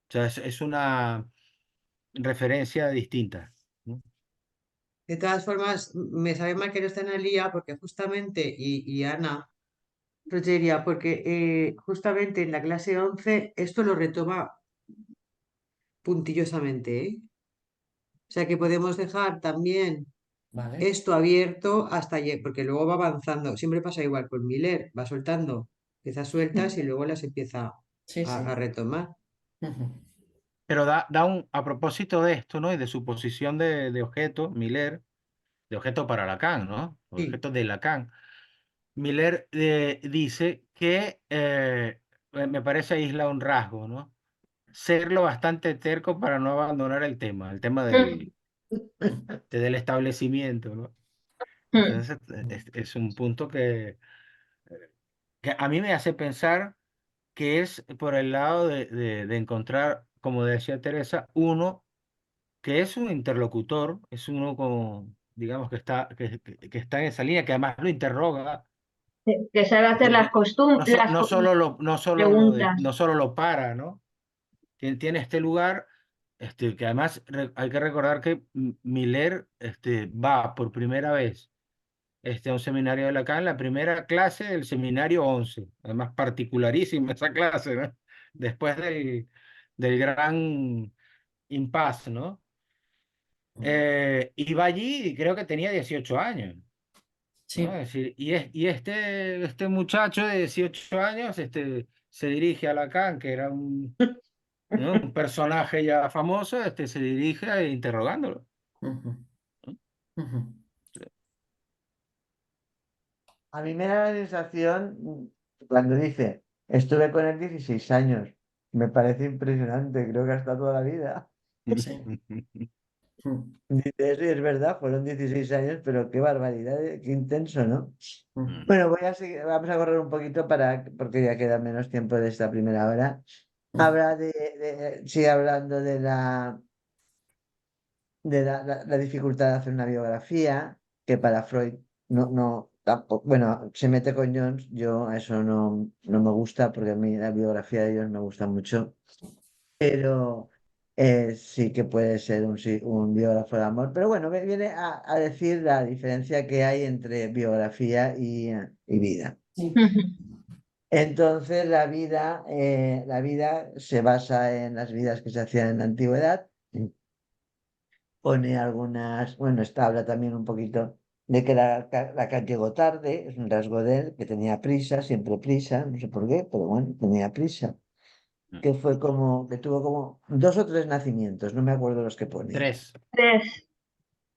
O sea, es una referencia distinta, ¿no? de todas formas, me sabe mal que no está en el día porque justamente, y Ana Rogeria, porque justamente en la clase 11 esto lo retoma puntillosamente, ¿eh? O sea que podemos dejar también Vale. esto abierto hasta ayer, porque luego va avanzando. Siempre pasa igual con Miller, va soltando piezas sueltas y luego las empieza Sí, a sí. retomar. Ujú, Pero a propósito de esto, ¿no? Y de su posición de objeto, Miller, de objeto para Lacan, ¿no? Sí, Objeto de Lacan. Miller dice que, me parece aísla un rasgo, ¿no? Ser lo bastante terco para no abandonar el tema del establecimiento, ¿no? Mm, Entonces, es un punto que a mí me hace pensar que es por el lado de encontrar, como decía Teresa, uno que es un interlocutor, es uno como, digamos, que está en esa línea, que además lo interroga, que sabe hacer las costumbres, preguntas. no solo lo para, ¿no? Tiene este lugar, que además hay que recordar que Miller va por primera vez a un seminario de Lacan, la primera clase del seminario 11, además particularísima esa clase, ¿no? Después del gran impasse, ¿no? Iba allí y creo que tenía 18 años, ¿no? Sí. Es decir, y este muchacho de 18 años se dirige a Lacan, que era ¿no? un personaje ya famoso, se dirige interrogándolo. Ujú, ¿No? ujú. A mí me da la sensación, cuando dice, estuve con él 16 años, me parece impresionante, creo que hasta toda la vida. Sí. Mm, Dice, sí, es verdad, fueron 16 años, pero qué barbaridad, qué intenso, ¿no? mm, Bueno, voy a seguir, vamos a correr un poquito porque ya queda menos tiempo de esta primera hora. mm. Habla sigue hablando de la dificultad de hacer una biografía, que para Freud no tampoco, bueno, se mete con Jones, yo a eso no me gusta, porque a mí la biografía de Jones me gusta mucho, pero sí que puede ser un biógrafo de amor. Pero bueno, viene a decir la diferencia que hay entre biografía y vida. Sí. Entonces, la vida se basa en las vidas que se hacían en la antigüedad. Pone algunas, bueno, habla también un poquito de que la llegó tarde, es un rasgo de él, que tenía prisa, siempre prisa, no sé por qué, pero bueno, tenía prisa. Que fue que tuvo como 2 o 3 nacimientos, no me acuerdo los que pone. Tres.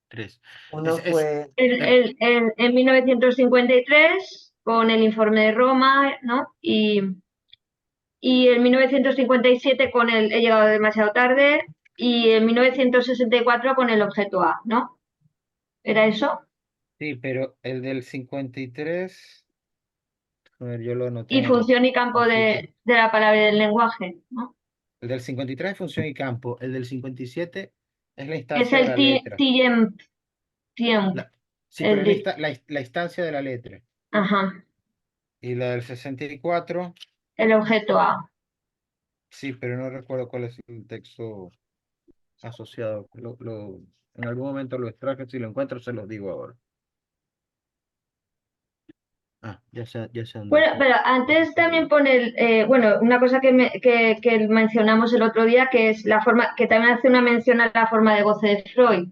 Tres. Uno Es, fue, En 1953, con el informe de Roma, ¿no? Y en 1957 con el He llegado demasiado tarde y en 1964 con el objeto A, ¿no? ¿Era eso? sí, pero el del 53, a ver, yo lo anoté Y en algún función y campo sitio. de la palabra y del lenguaje, ¿no? El del 53 es función y campo. El del 57 es la Es instancia de el la letra. tiempo, Sí, pero el es la instancia de la letra. ajá, Y la del 64, el objeto A. sí, pero no recuerdo cuál es el texto asociado. En algún momento lo extraje, si lo encuentro se los digo ahora. Ah, ya sé dónde Bueno, está. pero antes también pone, bueno, una cosa que mencionamos el otro día, que es la forma, que también hace una mención a la forma de goce de Freud,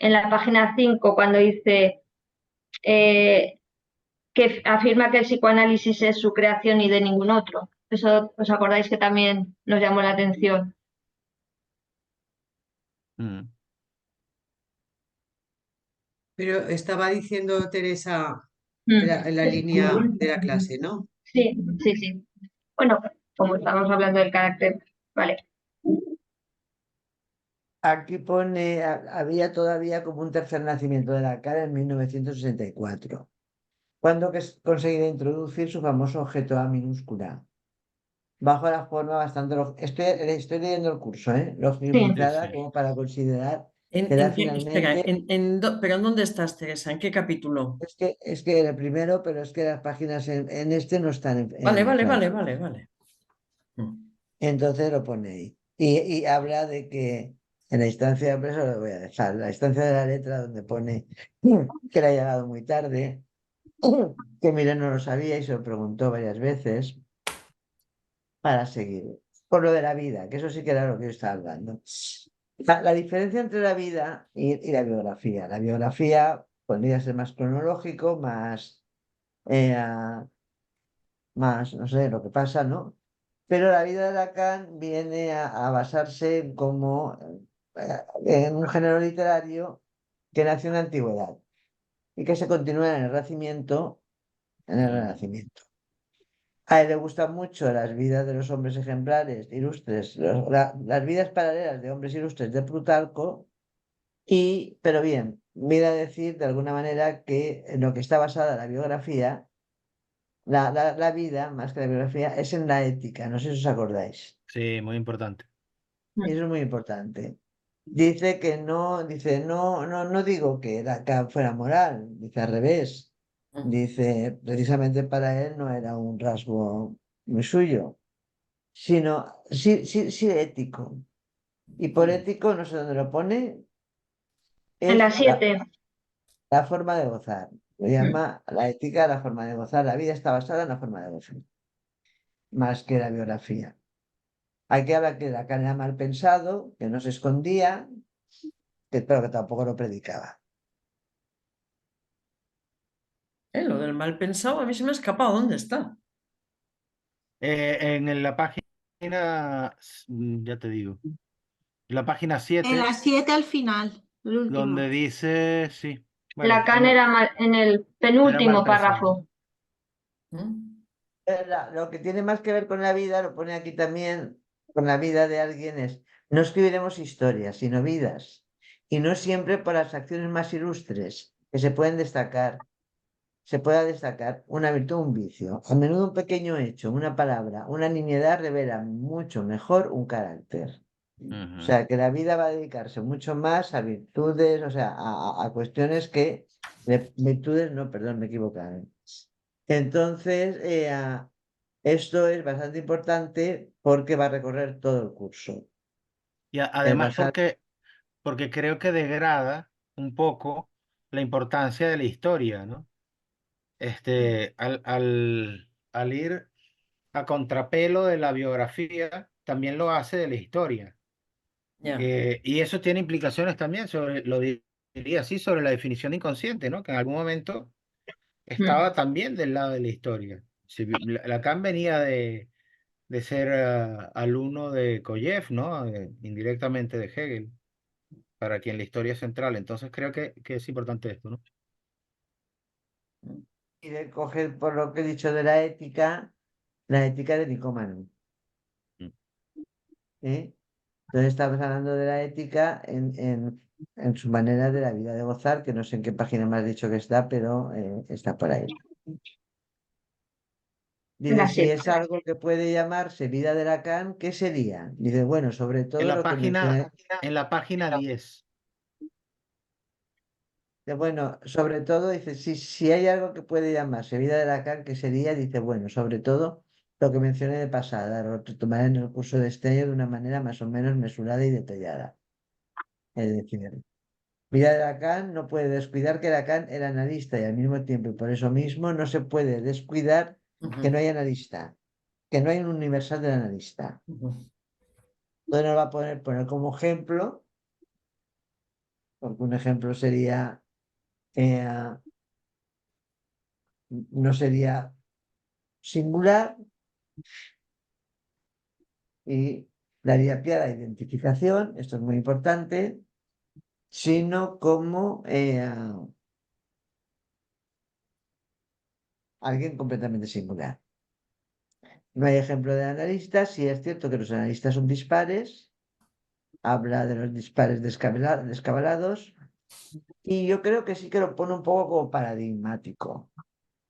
en la página 5, cuando dice que afirma que el psicoanálisis es su creación y de ningún otro. Eso, ¿os acordáis que también nos llamó la atención? Mm. Pero estaba diciendo Teresa en la Mm. línea de la clase, ¿no? Sí, sí, sí. Bueno, como estamos hablando del carácter, vale. aquí pone, había todavía como un tercer nacimiento de la cara en 1964, cuando conseguirá introducir su famoso objeto A minúscula, bajo la forma bastante, estoy leyendo el curso, Sí. logicizada Sí. como para considerar que da Espera, finalmente, ¿pero en dónde estás, Teresa? ¿En qué capítulo? es que en el primero, pero es que las páginas en este no están Vale, vale, claro. vale, vale, vale. Mm, Entonces lo pone ahí. Y habla de que en la instancia, por eso lo voy a dejar, la instancia de la letra donde pone que le ha llegado muy tarde, que Mira no lo sabía y se lo preguntó varias veces para seguir. Por lo de la vida, que eso sí que era lo que yo estaba hablando. La diferencia entre la vida y la biografía. La biografía podría ser más cronológico, no sé, lo que pasa, ¿no? Pero la vida de Lacan viene a basarse en un género literario que nació en la antigüedad y que se continúa en el Renacimiento. A él le gustan mucho las vidas de los hombres ejemplares, ilustres, las vidas paralelas de hombres ilustres de Plutarco, pero bien, viene a decir de alguna manera que en lo que está basada la biografía, la vida, más que la biografía, es en la ética, no sé si os acordáis. Sí, muy importante. Y eso es muy importante. No digo que Lacan fuera moral, dice al revés. mm, Dice, precisamente para él no era un rasgo muy suyo, sino sí ético. Y por ético, no sé dónde lo pone, En la es la, 7. la forma de gozar. Lo llama la ética, la forma de gozar. La vida está basada en la forma de gozar, más que la biografía. Aquí habla que Lacan era mal pensado, que no se escondía, pero que tampoco lo predicaba. Lo del mal pensado a mí se me ha escapado. ¿Dónde está? En la página, ya te digo, la página En 7, la 7 al final, el último. donde dice, sí, bueno, Lacan era en el penúltimo mal pensado. párrafo. ¿Mm? Lo que tiene más que ver con la vida, lo pone aquí también, con la vida de alguien es, no escribiremos historias, sino vidas, y no siempre por las acciones más ilustres que se pueden destacar, se pueda destacar una virtud o un vicio. A menudo un pequeño hecho, una palabra, una nimiedad revela mucho mejor un carácter. O sea, que la vida va a dedicarse mucho más a virtudes, o sea, a cuestiones que, virtudes, no, perdón, me he equivocado. Entonces, esto es bastante importante porque va a recorrer todo el curso. Y además basar- porque creo que degrada un poco la importancia de la historia, ¿no? Al ir a contrapelo de la biografía, también lo hace de la historia. Ya. Y eso tiene implicaciones también sobre, diría así, sobre la definición de inconsciente, ¿no? Que en algún momento estaba también del lado de la historia. Lacan venía de ser alumno de Koyev, ¿no? Indirectamente de Hegel, para quien la historia es central. Entonces creo que es importante esto, ¿no? Y de coger, por lo que he dicho de la ética de Nicómaco. Mm. ¿Eh? Entonces estamos hablando de la ética en su manera de la vida de gozar, que no sé en qué página me has dicho que está, pero está por ahí. Dice, La si 7. es algo que puede llamarse vida de Lacan, ¿qué sería? Dice, bueno, sobre todo lo que mencioné. En la página 10. Bueno, sobre todo, dice, si hay algo que puede llamarse vida de Lacan, ¿qué sería? Dice, bueno, sobre todo lo que mencioné de pasada, lo retomaré en el curso de este año de una manera más o menos mesurada y detallada. Es decir, vida de Lacan no puede descuidar que Lacan era analista y al mismo tiempo, y por eso mismo, no se puede descuidar que no hay analista, que no hay un universal del analista. Entonces nos va a poner como ejemplo, porque un ejemplo sería, no sería singular y daría pie a la identificación, esto es muy importante, sino como alguien completamente singular. No hay ejemplo de analistas, sí es cierto que los analistas son dispares, habla de los dispares descabalados, y yo creo que sí que lo pone un poco como paradigmático,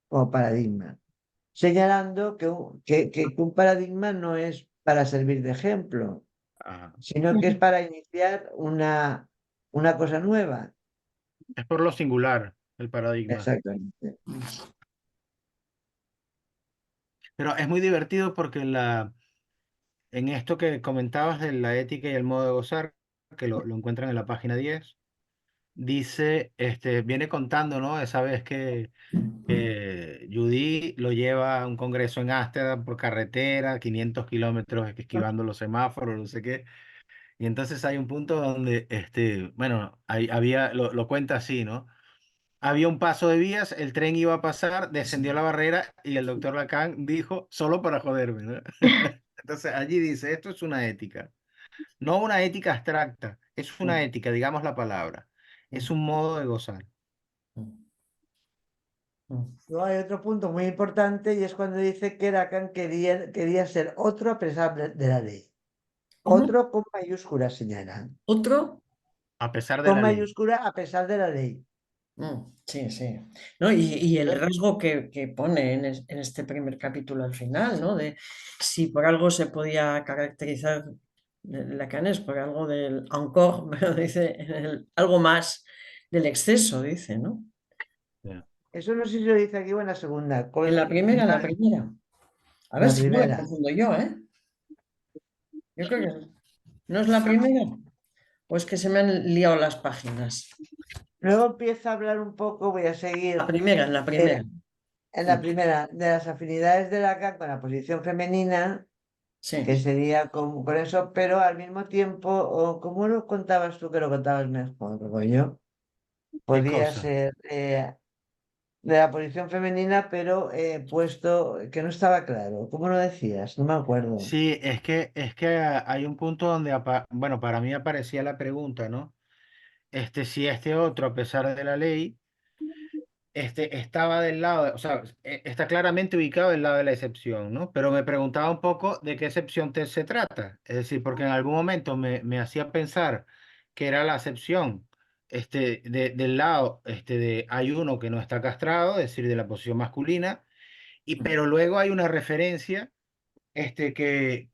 como paradigma, señalando que un paradigma no es para servir de ejemplo, Ajá. sino que es para iniciar una cosa nueva. Es por lo singular el paradigma. Exactamente. Pero es muy divertido porque en esto que comentabas de la ética y el modo de gozar, que lo encuentran en la página 10, dice, viene contando, ¿no? Esa vez que Judy lo lleva a un congreso en Ámsterdam por carretera, 500 kilómetros esquivando los semáforos, no sé qué. Y entonces hay un punto donde, bueno, lo cuenta así, ¿no? Había un paso de vías, el tren iba a pasar, descendió la barrera y el doctor Lacan dijo, solo para joderme, ¿no? Entonces allí dice, esto es una ética, no una ética abstracta, es una ética, digamos la palabra, es un modo de gozar. Luego hay otro punto muy importante y es cuando dice que Lacan quería ser otro a pesar de la ley. ¿Cómo? Otro con mayúscula señala. ¿Otro? A pesar de Con la ley. mayúscula a pesar de la ley. Sí, sí. ¿No? Y el rasgo que pone en este primer capítulo al final, ¿no? De si por algo se podía caracterizar Lacan es por algo del encore, pero dice algo más del exceso, dice, ¿no? Eso no sé si lo dice aquí o en la segunda. En la primera, en la primera. A ver La si no me primera. confundo yo, ¿eh? Yo creo que no es la primera. Pues que se me han liado las páginas. Luego empieza a hablar un poco, voy a seguir, La primera, en la primera. en la primera, de las afinidades de Lacan con la posición femenina, que Sí. sería con eso, pero al mismo tiempo, o ¿cómo lo contabas tú, que lo contabas mejor, yo? ¿Qué Podía cosa? ser de la posición femenina, pero puesto que no estaba claro. ¿Cómo lo decías? No me acuerdo. Sí, es que hay un punto donde, bueno, para mí aparecía la pregunta, ¿no? Si este otro, a pesar de la ley, estaba del lado, o sea, está claramente ubicado del lado de la excepción, ¿no? Pero me preguntaba un poco de qué excepción se trata. Es decir, porque en algún momento me hacía pensar que era la excepción, del lado, de hay uno que no está castrado, es decir, de la posición masculina, pero luego hay una referencia, que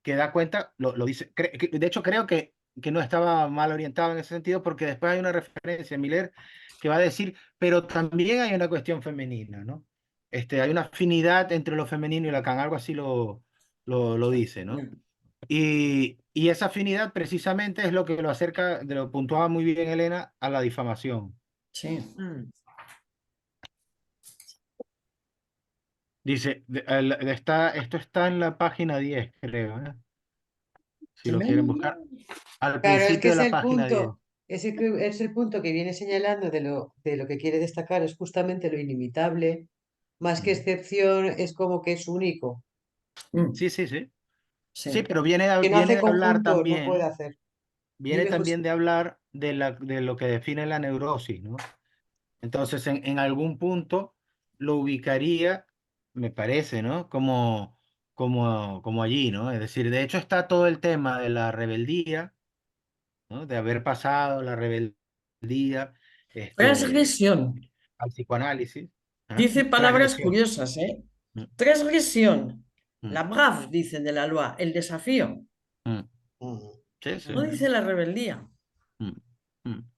da cuenta, lo dice, de hecho creo que no estaba mal orientado en ese sentido, porque después hay una referencia a Miller que va a decir, pero también hay una cuestión femenina, ¿no? Hay una afinidad entre lo femenino y Lacan, algo así lo dice, ¿no? Mm. Y esa afinidad precisamente es lo que lo acerca, lo puntuaba muy bien Elena, a la difamación. Sí. Mm. Dice, esto está en la página 10 creo, ¿eh? Si lo Dime. quieren buscar, al Claro, es que principio de es la el página 10. punto, es el punto que viene señalando de lo que quiere destacar, es justamente lo inimitable, más que Mm. excepción, es como que es único, Mm. Sí, sí, sí. Sí, Sí. pero viene, que no viene hace de hablar conjunto, no puede también, hacer. viene Dime, José. también de hablar de lo que define la neurosis, ¿no? Entonces, en algún punto lo ubicaría, me parece, ¿no? Como allí, ¿no? Es decir, de hecho está todo el tema de la rebeldía, ¿no? De haber pasado la rebeldía, este, Transgresión. al psicoanálisis, ¿ah? Dice palabras Transgresión. curiosas, ¿eh? Mm, Transgresión. mm, La brave, dice de la loi, el desafío. mm. Ujú, Sí, sí. No dice la rebeldía, Mm, mm.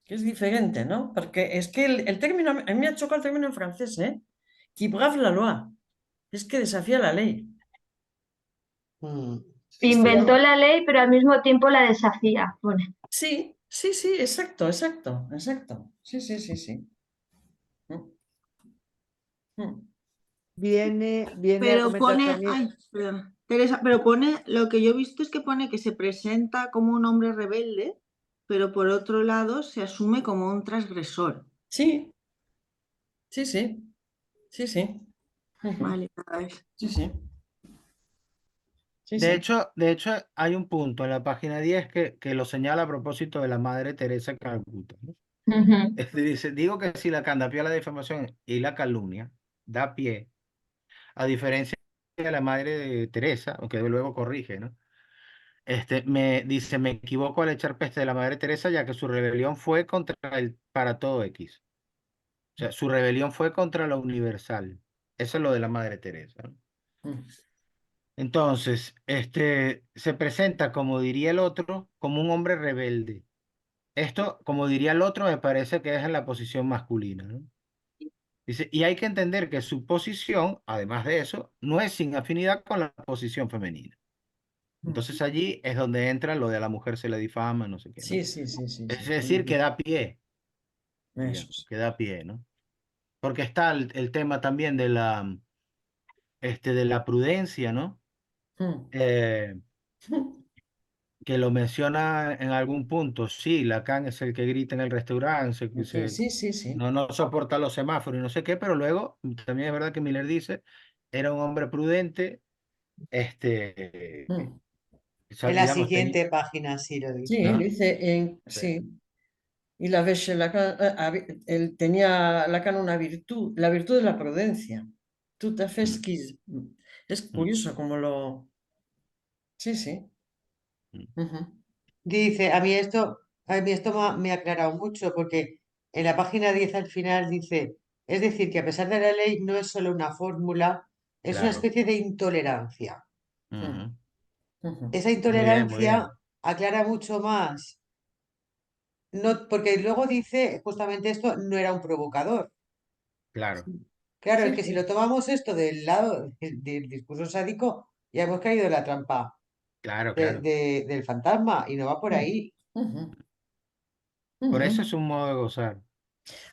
que es diferente, ¿no? Porque es que el término, a mí me ha chocado el término en francés, ¿eh? Qui brave la loi. Es que desafía la ley. ujú. Sí, Sí, sí. Inventó la ley, pero al mismo tiempo la desafía. Pone. Sí, sí, sí, exacto, exacto, exacto. Sí, sí, sí, sí. Mm, mm. Viene a Pero comentar pone, también, ay, perdona, Teresa, pero pone, lo que yo he visto es que pone que se presenta como un hombre rebelde, pero por otro lado se asume como un transgresor. Sí, sí, sí, sí, sí. Ujú. Vale, cada vez. Sí, sí, sí, sí. De hecho, hay un punto en la página 10 que lo señala a propósito de la Madre Teresa de Calcuta, ¿no? Ujú. Dice, digo que si la candapía, la difamación y la calumnia da pie, a diferencia de la Madre de Teresa, aunque luego corrige, ¿no? Dice, me equivoco al echar peste de la Madre Teresa, ya que su rebelión fue contra el para todo X. O sea, su rebelión fue contra lo universal. Eso es lo de la Madre Teresa, ¿no? Mm. Entonces, se presenta, como diría el otro, como un hombre rebelde. Esto, como diría el otro, me parece que es en la posición masculina, ¿no? Dice, y hay que entender que su posición, además de eso, no es sin afinidad con la posición femenina. Mm. Entonces allí es donde entra lo de a la mujer se le difama, no sé qué, ¿no? Sí, sí, sí, sí, Es sí. decir, que da pie, Eso digamos, sí. que da pie, ¿no? Porque está el tema también de la prudencia, ¿no? Mm. Eh, que lo menciona en algún punto. Sí, Lacan es el que grita en el restaurante, Sí, sí, sí, sí. no soporta los semáforos y no sé qué, pero luego también es verdad que Miller dice, era un hombre prudente, Mm. en la digamos, tenía... siguiente página sí lo Sí, dice. ¿no? dice Sí. sí. Y la vez Lacan, él tenía Lacan una virtud, la virtud de la prudencia. Tout à fait Mm, exquise. Es mm, curioso como lo. Sí, sí. mm. Ujú. Dice, a mí esto me ha aclarado mucho porque en la página 10 al final dice, es decir, que a pesar de la ley no es solo una fórmula, es una Claro. especie de intolerancia. Mm. Ujú. Ujú. Esa Muy bien, muy intolerancia bien. aclara mucho más, no, porque luego dice justamente esto, no era un provocador. Claro, Claro, es Sí, que si sí. lo tomamos esto del lado del discurso sádico, ya hemos caído en la trampa claro, claro. del fantasma y no va por Mm. ahí. Ujú. Por Ujú. eso es un modo de gozar.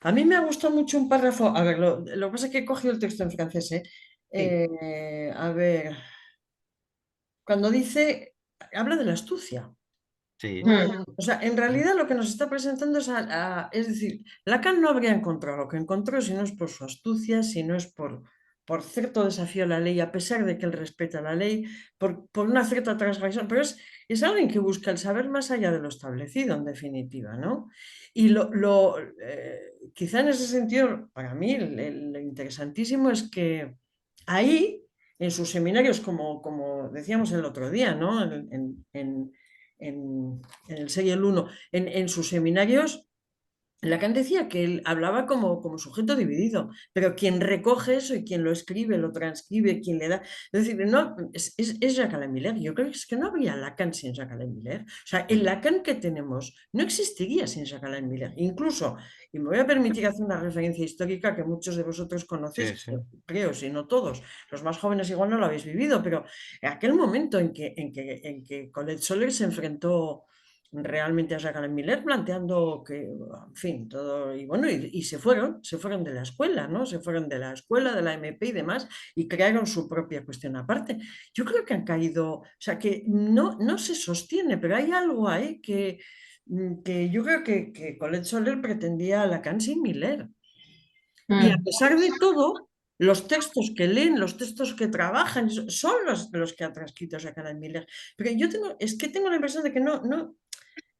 A mí me ha gustado mucho un párrafo. A ver, lo que pasa es que he cogido el texto en francés, ¿eh? Sí. A ver, cuando dice, habla de la astucia. Sí. O sea, en realidad lo que nos está presentando es, es decir, Lacan no habría encontrado lo que encontró si no es por su astucia, si no es por cierto desafío a la ley, a pesar de que él respeta la ley, por una cierta transgresión, pero es alguien que busca el saber más allá de lo establecido, en definitiva, ¿no? Y quizá en ese sentido, para mí, lo interesantísimo es que ahí, en sus seminarios, como decíamos el otro día, ¿no? En el 6 y el 1, en sus seminarios, Lacan decía que él hablaba como sujeto dividido, pero quien recoge eso y quien lo escribe, lo transcribe, quien le da. Es decir, no, es Jacques-Alain Miller. Yo creo que es que no habría Lacan sin Jacques-Alain Miller. O sea, el Lacan que tenemos no existiría sin Jacques-Alain Miller. Incluso, y me voy a permitir hacer una referencia histórica que muchos de vosotros conocéis, Sí, sí. creo, si no todos, los más jóvenes igual no lo habéis vivido, pero en aquel momento en que Colette Soler se enfrentó realmente a Jacques Miller planteando que, en fin, todo, y bueno, y se fueron de la escuela, ¿no? Se fueron de la escuela, de la MP y demás, y crearon su propia cuestión aparte. Yo creo que han caído, o sea, que no se sostiene, pero hay algo ahí que yo creo que Colette Soler pretendía a Lacan sin Miller. Y a pesar de todo, los textos que leen, los textos que trabajan, son los que ha transcrito Jacques Miller. Pero es que tengo la impresión de que no,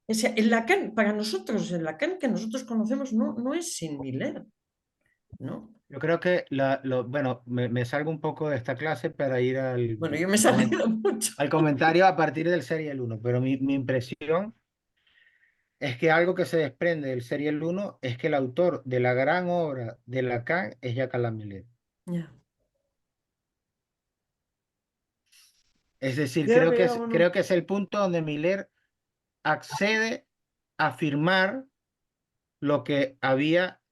o sea, el Lacan, para nosotros, el Lacan que nosotros conocemos no es sin Miller, ¿no? Yo creo que, bueno, me salgo un poco de esta clase para ir Bueno, yo me he salido mucho. al comentario a partir del Serial 1, pero mi impresión es que algo que se desprende del Serial 1 es que el autor de la gran obra de Lacan es Jacques Millet. Ya. Es decir, Yo veo creo que es el punto donde Miller accede a afirmar lo que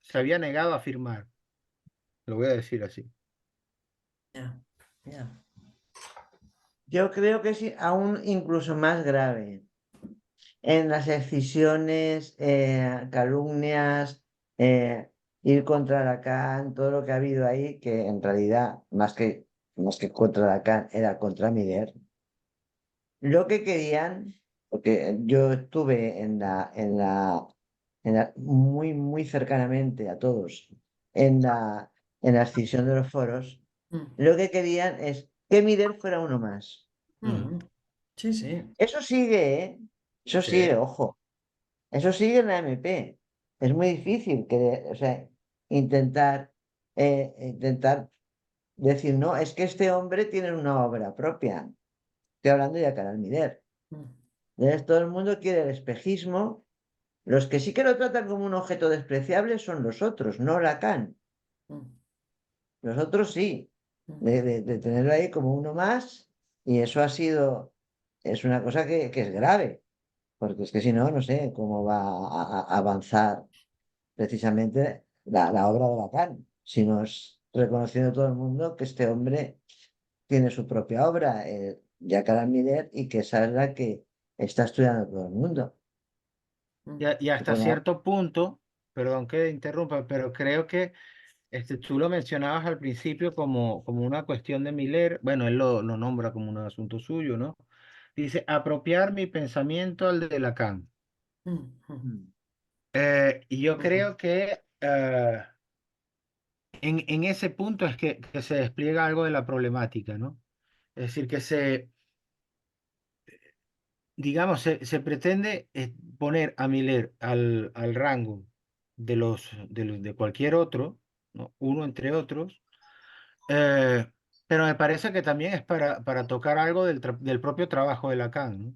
se había negado a afirmar. Lo voy a decir así. Ya, ya. Yo creo que es aún incluso más grave en las excisiones, calumnias, ir contra Lacan, todo lo que ha habido ahí, que en realidad, más que contra Lacan, era contra Miller. Lo que querían, porque yo estuve muy cercanamente a todos en la escisión de los foros, Mm, lo que querían es que Miller fuera uno más. mm. Sí, sí. Eso sigue, ¿eh? Eso Sí. sigue, ojo. Eso sigue en la MP. Es muy difícil o sea, intentar decir, no, es que este hombre tiene una obra propia. Estoy hablando de Jacques Miller. Mm, Entonces, todo el mundo quiere el espejismo. Los que sí que lo tratan como un objeto despreciable son los otros, no Lacan. mm, Los otros sí, mm. de tenerlo ahí como uno más, y eso es una cosa que es grave, porque es que si no, no sé cómo va a avanzar precisamente la obra de Lacan, si no es reconociendo todo el mundo que este hombre tiene su propia obra, Jacques Miller, y que esa es la que está estudiando todo el mundo. Y hasta Bueno, cierto punto, perdón que interrumpa, pero creo que tú lo mencionabas al principio como una cuestión de Miller, bueno, él lo nombra como un asunto suyo, ¿no? Dice, apropiar mi pensamiento al de Lacan. Mm, mm. mm, Y yo creo que en ese punto es que se despliega algo de la problemática, ¿no? Es decir, digamos, se pretende poner a Miller al rango de cualquier otro, ¿no? Uno entre otros, eh, pero me parece que también es para tocar algo del propio trabajo de Lacan, ¿no?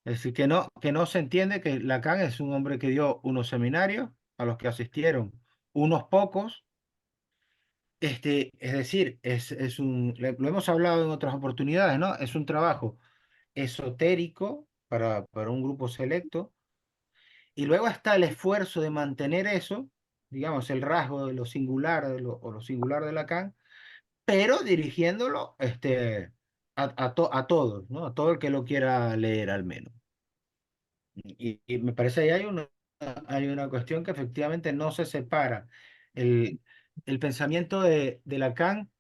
Es decir, que no se entiende que Lacan es un hombre que dio unos seminarios a los que asistieron unos pocos. Es decir, lo hemos hablado en otras oportunidades, ¿no? Es un trabajo esotérico para un grupo selecto, y luego está el esfuerzo de mantener eso, digamos, el rasgo de lo singular o lo singular de Lacan, pero dirigiéndolo a todos, ¿no? A todo el que lo quiera leer al menos. Y me parece ahí hay hay una cuestión que efectivamente no se separa. El pensamiento de Lacan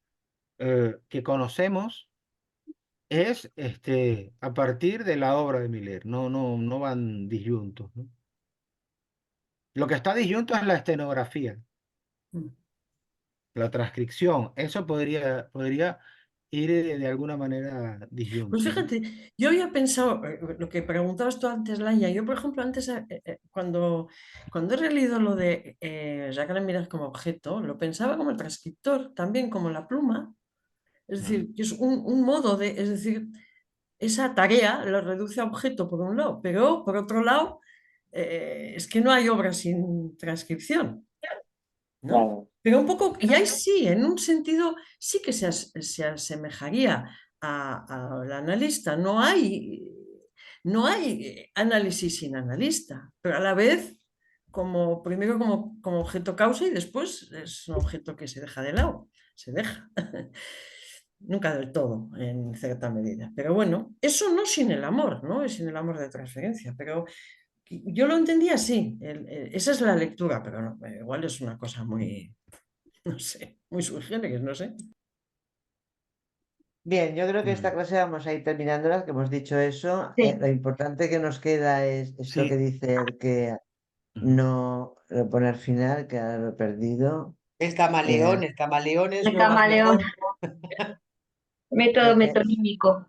que conocemos es a partir de la obra de Miller, no van disyuntos, ¿no? Lo que está disyunto es la estenografía, Mm. la transcripción. Eso podría ir de alguna manera Pues disyunto, ¿no? fíjate, yo había pensado, lo que preguntabas tú antes, Laia, yo por ejemplo antes, cuando he releído lo de Jacques Miras como objeto, lo pensaba como el transcriptor, también como la pluma, es decir, que es un modo de, es decir, esa tarea lo reduce a objeto por un lado, pero por otro lado, es que no hay obra sin transcripción, ¿no? Claro. Pero un poco, y ahí sí, en un sentido, sí que se asemejaría al analista. No hay análisis sin analista, pero a la vez, primero como objeto causa y después es un objeto que se deja de lado, se deja. Nunca del todo, en cierta medida. Pero bueno, eso no sin el amor, ¿no? Es sin el amor de transferencia, pero yo lo entendía así. Esa es la lectura, pero igual es una cosa muy, no sé, muy sui generis, no sé. Bien, yo creo que esta Mm. clase vamos a ir terminándola, que hemos dicho eso. Sí. Lo importante que nos queda es esto Sí. que dice el que no poner final, que ahora lo he perdido. El camaleón es El lo más camaleón, mejor. método Eh, eh, metonímico.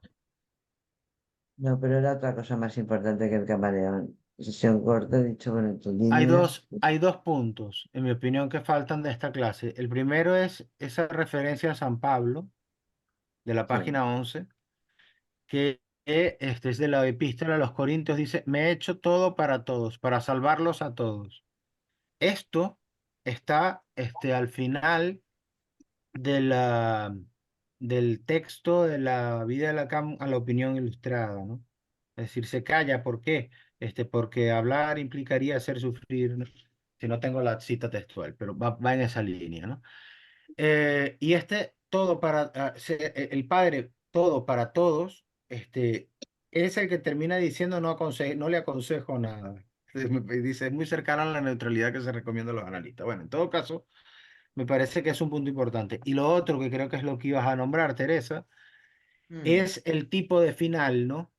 no, pero era otra cosa más importante que el camaleón. Sesión corta, dicho con tus Hay líneas. dos puntos, en mi opinión, que faltan de esta clase. El primero es esa referencia a San Pablo, de la Sí. página 11, que es de la epístola a los Corintios, dice, me he hecho todo para todos, para salvarlos a todos. Esto está al final de del texto de la vida de Lacan a la opinión ilustrada, ¿no? Es decir, se calla, ¿por qué? Porque hablar implicaría hacer sufrir, ¿no? Si no tengo la cita textual, pero va en esa línea, ¿no? Y todo el padre, todo para todos, es el que termina diciendo no le aconsejo nada. Dice, es muy cercana a la neutralidad que se recomienda a los analistas. Bueno, en todo caso, me parece que es un punto importante. Y lo otro que creo que es lo que ibas a nombrar, Teresa, Mm. es el tipo de final, ¿no?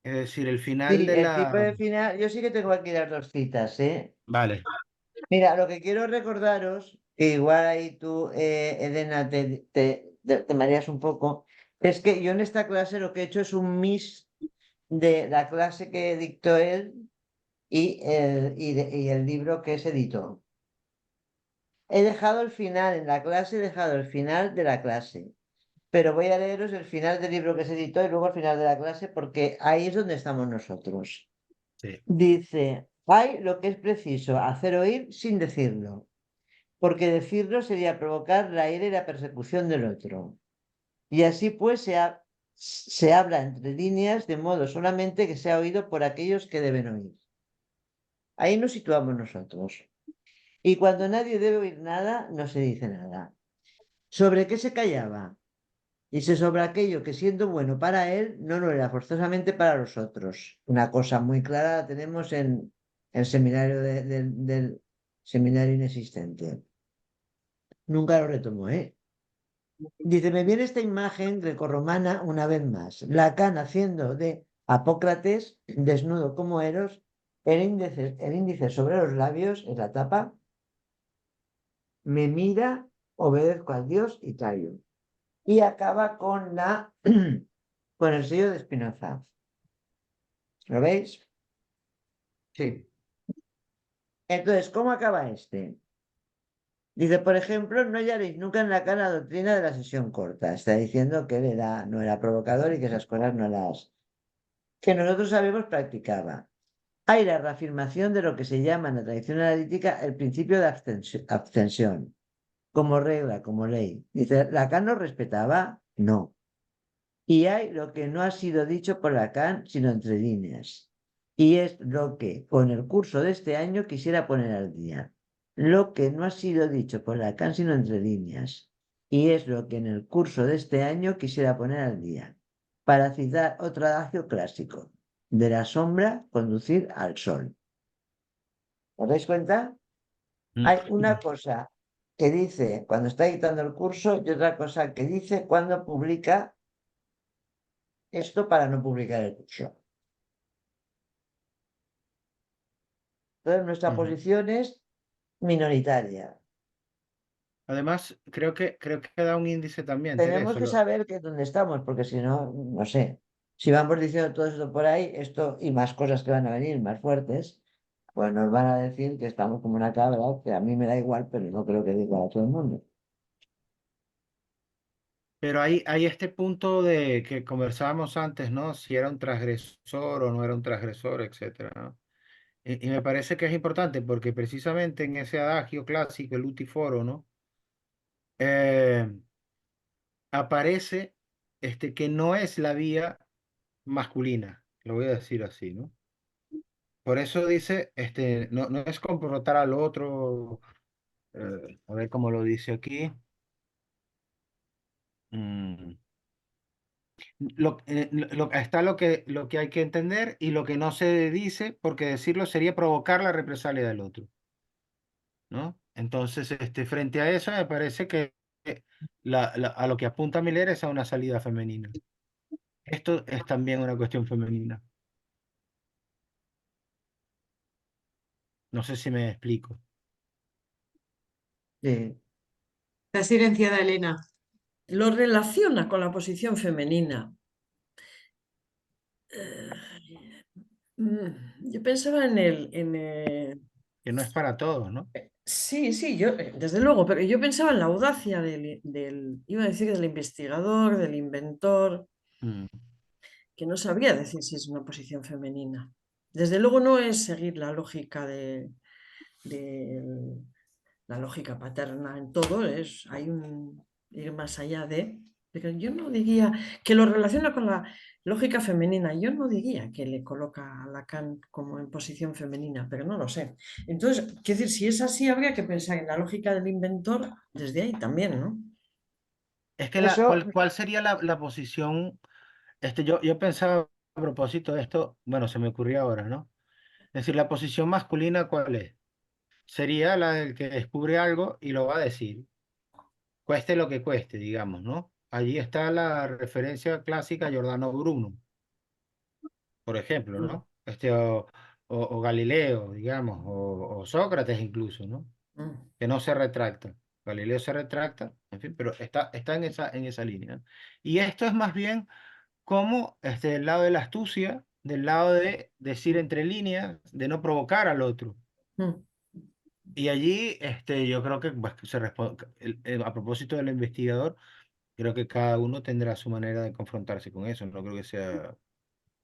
Es decir, el final Sí, de el tipo la... de final. Yo sí que tengo aquí las dos citas, ¿eh? Vale. Mira, lo que quiero recordaros, que igual ahí tú, Elena, te mareas un poco, es que yo en esta clase lo que he hecho es un mix de la clase que dictó él y el libro que se editó. He dejado el final en la clase, he dejado el final de la clase, pero voy a leeros el final del libro que se editó y luego el final de la clase porque ahí es donde estamos nosotros. Sí. Dice, hay lo que es preciso hacer oír sin decirlo, porque decirlo sería provocar la ira y la persecución del otro. Y así pues se habla entre líneas de modo solamente que sea oído por aquellos que deben oír. Ahí nos situamos nosotros. Y cuando nadie debe oír nada, no se dice nada. ¿Sobre qué se callaba? Dice sobre aquello que siendo bueno para él, no lo era forzosamente para los otros. Una cosa muy clara la tenemos en el seminario del seminario inexistente. Nunca lo retomó, ¿eh? Dice, me viene esta imagen grecorromana una vez más. Lacan haciendo de Apócrates, desnudo como Eros, el índice sobre los labios, es la tapa, me mira, obedezco al Dios y callo. Y acaba con con el sello de Spinoza. ¿Lo veis? Sí. Entonces, ¿cómo acaba este? Dice, por ejemplo, no hallaréis nunca en Lacan la doctrina de la sesión corta. Está diciendo que él no era provocador y que esas cosas no las que nosotros sabemos practicaba. Hay la reafirmación de lo que se llama en la tradición analítica el principio de abstención, como regla, como ley. Dice, ¿Lacan lo respetaba? No. Y hay lo que no ha sido dicho por Lacan, sino entre líneas. Y es lo que, con el curso de este año, quisiera poner al día. Lo que no ha sido dicho por Lacan, sino entre líneas. Y es lo que en el curso de este año quisiera poner al día. Para citar otro adagio clásico, de la sombra conducir al sol. ¿Os dais cuenta? Hay una cosa que dice cuando está editando el curso y otra cosa que dice cuando publica esto para no publicar el curso. Entonces nuestra Ujú. posición es minoritaria. Además, creo que da un índice también, Tenemos Teresa. que saber que dónde estamos, porque si no, no sé. Si vamos diciendo todo esto por ahí, esto y más cosas que van a venir más fuertes, pues nos van a decir que estamos como una cabra, que a mí me da igual, pero no creo que diga a todo el mundo. Pero hay este punto de que conversábamos antes, ¿no? Si era un transgresor o no era un transgresor, etcétera, ¿no? Y me parece que es importante porque precisamente en ese adagio clásico, el uti foro, ¿no? Eh, aparece que no es la vía masculina, lo voy a decir así, ¿no? Por eso dice, no es confrontar al otro, a ver cómo lo dice aquí. Mm, está lo que hay que entender y lo que no se dice, porque decirlo sería provocar la represalia del otro, ¿no? Entonces, frente a eso, me parece que a lo que apunta Miller es a una salida femenina. Esto es también una cuestión femenina. No sé si me explico. Sí. Está silenciada, Elena. Lo relaciona con la posición femenina. Yo pensaba Que no es para todos, ¿no? sí, sí, yo, desde luego, pero yo pensaba en la audacia iba a decir del investigador, del inventor, Mm. que no sabría decir si es una posición femenina. Desde luego no es seguir la lógica de la lógica paterna en todo, hay un ir más allá pero yo no diría que lo relaciona con la lógica femenina, yo no diría que le coloca a Lacan como en posición femenina, pero no lo sé. Entonces, quiero decir, si es así, habría que pensar en la lógica del inventor desde ahí también, ¿no? Es que Eso, ¿cuál sería la posición? Yo pensaba a propósito de esto, bueno, se me ocurrió ahora, ¿no? Es decir, la posición masculina, ¿cuál es? Sería la del que descubre algo y lo va a decir, cueste lo que cueste, digamos, ¿no? Allí está la referencia clásica a Giordano Bruno, por ejemplo, ¿no? O Galileo, digamos, o Sócrates incluso, ¿no? Mm, Que no se retracta. Galileo se retracta, en fin, pero está en esa línea, ¿no? Y esto es más bien como del lado de la astucia, del lado de decir entre líneas, de no provocar al otro. mm. Y allí yo creo que pues, a propósito del investigador, creo que cada uno tendrá su manera de confrontarse con eso. No creo que sea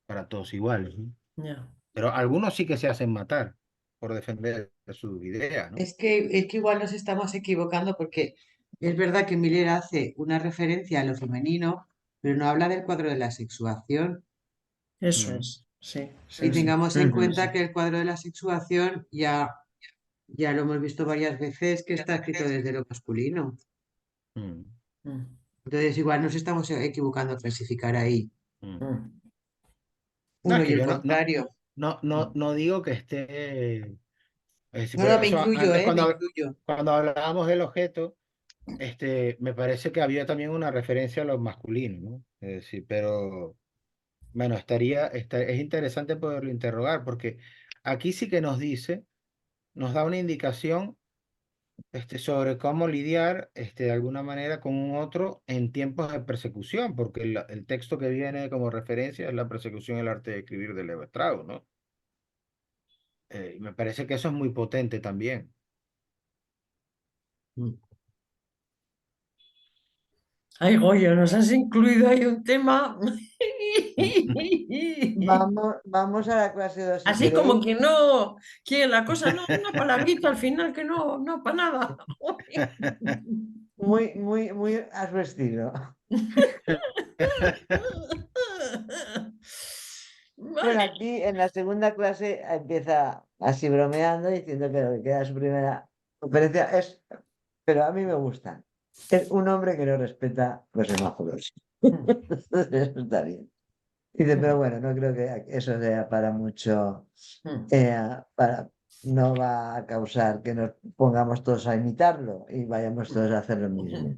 para todos iguales, ¿no? Ya. Pero algunos sí que se hacen matar por defender su idea, ¿no? Es que igual nos estamos equivocando porque es verdad que Miller hace una referencia a lo femenino, pero no habla del cuadro de la sexuación. Eso Mm, es, sí, Y sí, sí. tengamos en Sí, cuenta sí. que el cuadro de la sexuación ya lo hemos visto varias veces que está escrito desde lo masculino. mm, Mm, Entonces igual nos estamos equivocando a clasificar ahí mm. mm. No, uno es y que el yo contrario. no digo que esté. No, Por no, me eso incluyo, antes me incluyo. cuando hablábamos del objeto, me parece que había también una referencia a lo masculino, ¿no? Es decir, pero bueno, es interesante poderlo interrogar, porque aquí sí que nos da una indicación sobre cómo lidiar de alguna manera con un otro en tiempos de persecución, porque el texto que viene como referencia es La persecución y el arte de escribir de Levi Strauss, ¿no? Y me parece que eso es muy potente también. Mm. Ay, Goyo, nos has incluido ahí un tema. vamos a la clase 2 si Así como queréis. que no, que la cosa no, una palabrita al final que no, no, para nada. Muy, muy, muy a su estilo. Bueno, Vale. aquí en la segunda clase empieza así bromeando, diciendo que lo que queda su primera conferencia es, pero a mí me gusta, es un hombre que no respeta los semáforos. Eso está bien. Dice, pero bueno, no creo que eso sea para mucho, para, no va a causar que nos pongamos todos a imitarlo y vayamos todos a hacer lo mismo.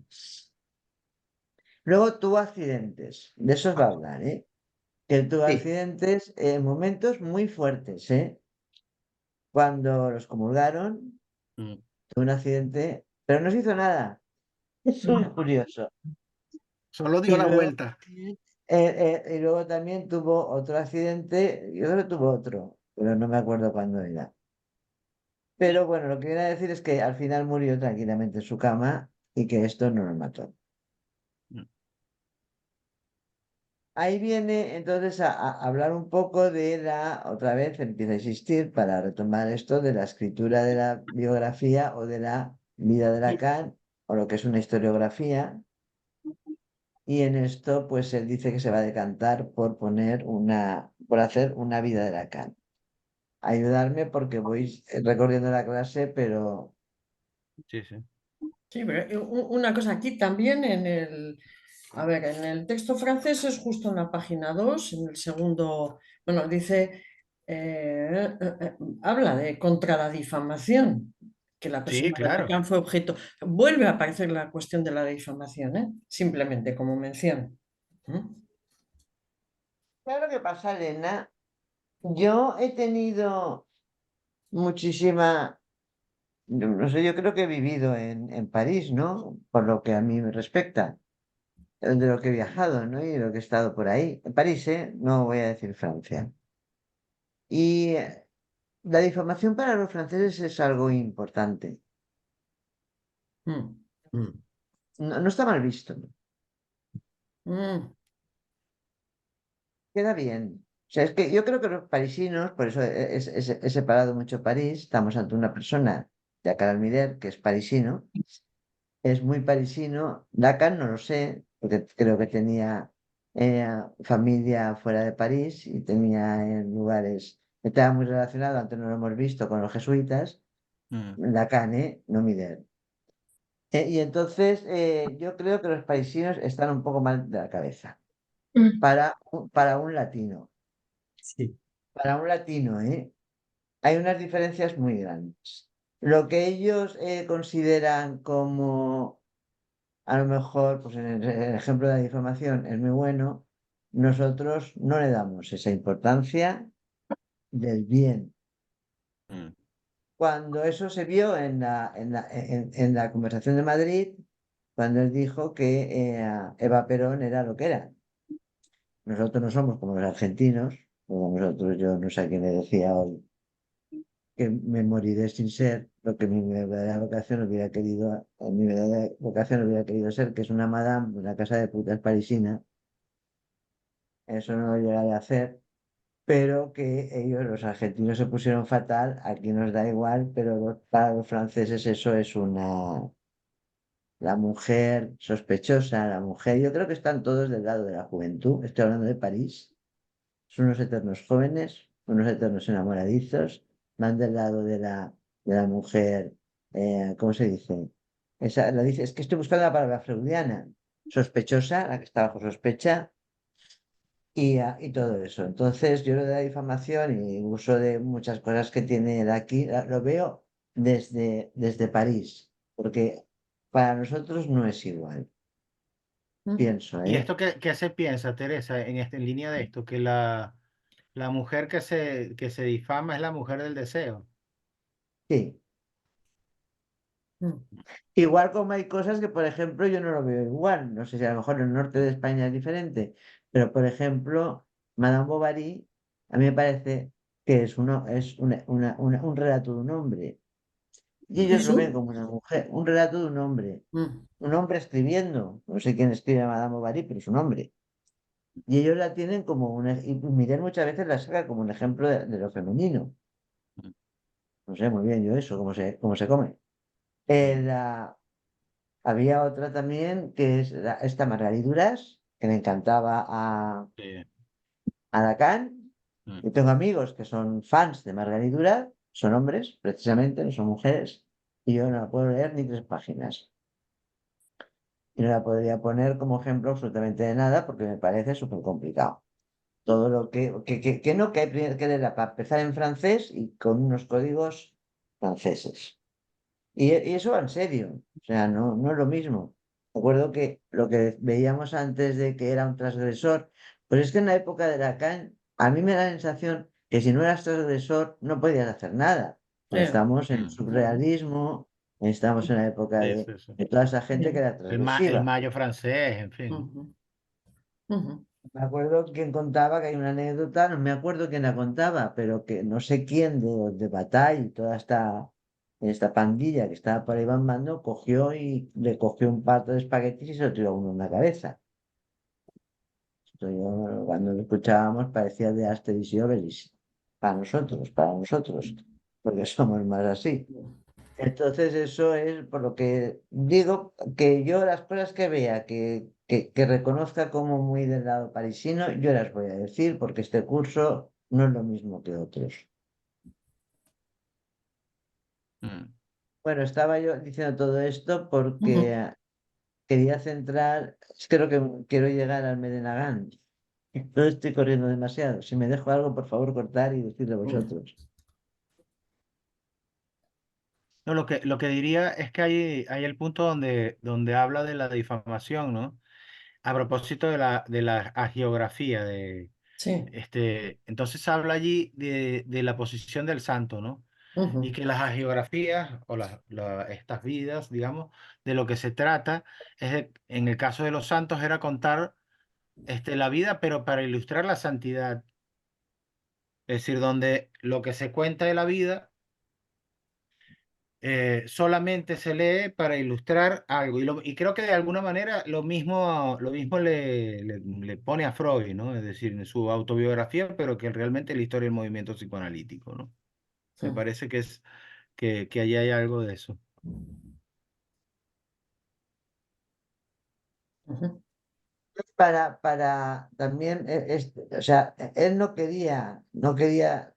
Luego tuvo accidentes, de esos va a hablar, ¿eh? Que tuvo Sí. accidentes en momentos muy fuertes, ¿eh? Cuando los comulgaron, Mm. tuvo un accidente, pero no se hizo nada. Es muy curioso. Solo dio Y la luego, vuelta. y luego también tuvo otro accidente, yo creo que tuvo otro, pero no me acuerdo cuándo era. Pero bueno, lo que quería decir es que al final murió tranquilamente en su cama y que esto no nos mató. Mm. Ahí viene entonces a hablar un poco de otra vez empieza a existir para retomar esto de la escritura de la biografía o de la vida de Lacan o lo que es una historiografía. Y en esto, pues él dice que se va a decantar por hacer una vida de Lacan. Ayudarme porque voy recorriendo la clase, pero Sí, sí. Sí, pero una cosa aquí también a ver, en el texto francés es justo en la página 2, en el segundo, bueno, dice, habla de contra la difamación, que la Sí, persona de claro. Lacan fue objeto. Vuelve a aparecer la cuestión de la difamación, ¿eh? Simplemente como mención. ¿Mm? claro que pasa, Elena. Yo he tenido muchísima, no sé, yo creo que he vivido en París, ¿no? Por lo que a mí me respecta, de lo que he viajado, ¿no? Y de lo que he estado por ahí. En París, ¿eh? No voy a decir Francia. Y la difamación para los franceses es algo importante. Mm, No, no está mal visto. mm, Queda bien. O sea, es que yo creo que los parisinos, por eso he separado mucho París, estamos ante una persona de Acal Almider, que es parisino, es muy parisino. Lacan no lo sé, porque creo que tenía familia fuera de París y tenía en lugares, estaba muy relacionado, antes no lo hemos visto, con los jesuitas, Mm. Lacan, no Mider. Y entonces yo creo que los parisinos están un poco mal de la cabeza Mm. para un latino. Sí. Para un latino, hay unas diferencias muy grandes. Lo que ellos consideran como, a lo mejor, pues en el ejemplo de la difamación es muy bueno, nosotros no le damos esa importancia del bien. Mm. Cuando eso se vio en la conversación de Madrid, cuando él dijo que Eva Perón era lo que era. Nosotros no somos como los argentinos, como nosotros, yo no sé a quién le decía hoy que me moriré sin ser lo que mi verdadera vocación hubiera querido, o mi verdadera vocación hubiera querido ser, que es una madame de una casa de putas parisina. Eso no lo llegaré a hacer, pero que ellos, los argentinos, se pusieron fatal, aquí nos da igual, pero para los franceses eso es la mujer sospechosa, la mujer, yo creo que están todos del lado de la juventud, estoy hablando de París, son unos eternos jóvenes, unos eternos enamoradizos, van del lado de la mujer, ¿cómo se dice? La dice, es que estoy buscando la palabra freudiana, sospechosa, la que está bajo sospecha, y todo eso. Entonces, yo lo de la difamación y uso de muchas cosas que tiene de aquí, lo veo desde París, porque para nosotros no es igual, mm. pienso, ¿Y ¿eh? esto qué se piensa, Teresa, en línea de esto? Que la mujer que se difama es la mujer del deseo. Sí. Mm. Igual como hay cosas que, por ejemplo, yo no lo veo igual. No sé si a lo mejor en el norte de España es diferente, pero por ejemplo, Madame Bovary, a mí me parece que es un relato de un hombre. Y ellos lo ven ¿Eso? como una mujer, un relato de Mm, un hombre escribiendo. No sé quién escribe a Madame Bovary, pero es un hombre. Y ellos la tienen como y Miguel muchas veces la saca como un ejemplo de lo femenino. Mm. No sé muy bien yo eso, cómo se come. Mm. La, Había otra también que es esta Margarita Duras, que le encantaba Sí. a Lacan. Mm. Yo tengo amigos que son fans de Margarita Duras, son hombres, precisamente, no son mujeres, y yo no la puedo leer ni 3 páginas. Y no la podría poner como ejemplo absolutamente de nada porque me parece súper complicado. Todo lo que no, que hay que leerla para empezar en francés y con unos códigos franceses. Y eso va en serio, o sea, no es lo mismo. Recuerdo que lo que veíamos antes de que era un transgresor, pues es que en la época de Lacan, a mí me da la sensación que si no eras transgresor no podías hacer nada. Pues estamos en el surrealismo, estamos en la época Sí, sí, sí. de toda esa gente que era El transgresiva. mayo francés, en fin. Ujú, ujú. Me acuerdo quién contaba que hay una anécdota, no me acuerdo quién la contaba, pero que no sé quién de Bataille y toda esta pandilla que estaba por ahí bambando, cogió y le cogió un plato de espaguetis y se lo tiró a uno en la cabeza. Esto yo, cuando lo escuchábamos parecía de Asterix y Obelix. Para nosotros, porque somos más así. Entonces eso es por lo que digo que yo las cosas que vea que reconozca como muy del lado parisino, yo las voy a decir porque este curso no es lo mismo que otros. Mm. Bueno, estaba yo diciendo todo esto porque Ujú. quería centrar, creo que quiero llegar al Medellín. No estoy corriendo demasiado. Si me dejo algo, por favor, cortar y decirle a vosotros. No, lo que diría es que hay el punto donde habla de la difamación, ¿no? A propósito de la hagiografía, Sí. entonces habla allí de la posición del santo, ¿no? Y Ujú. que las hagiografías o estas vidas, digamos, de lo que se trata en el caso de los santos era contar la vida, pero para ilustrar la santidad. Es decir, donde lo que se cuenta de la vida solamente se lee para ilustrar algo. Y creo que de alguna manera lo mismo le pone a Freud, ¿no? Es decir, en su autobiografía, pero que realmente la historia del movimiento psicoanalítico, ¿no? Me Mm. parece que allí hay algo de eso. Ujú. Para también, o sea, él no quería,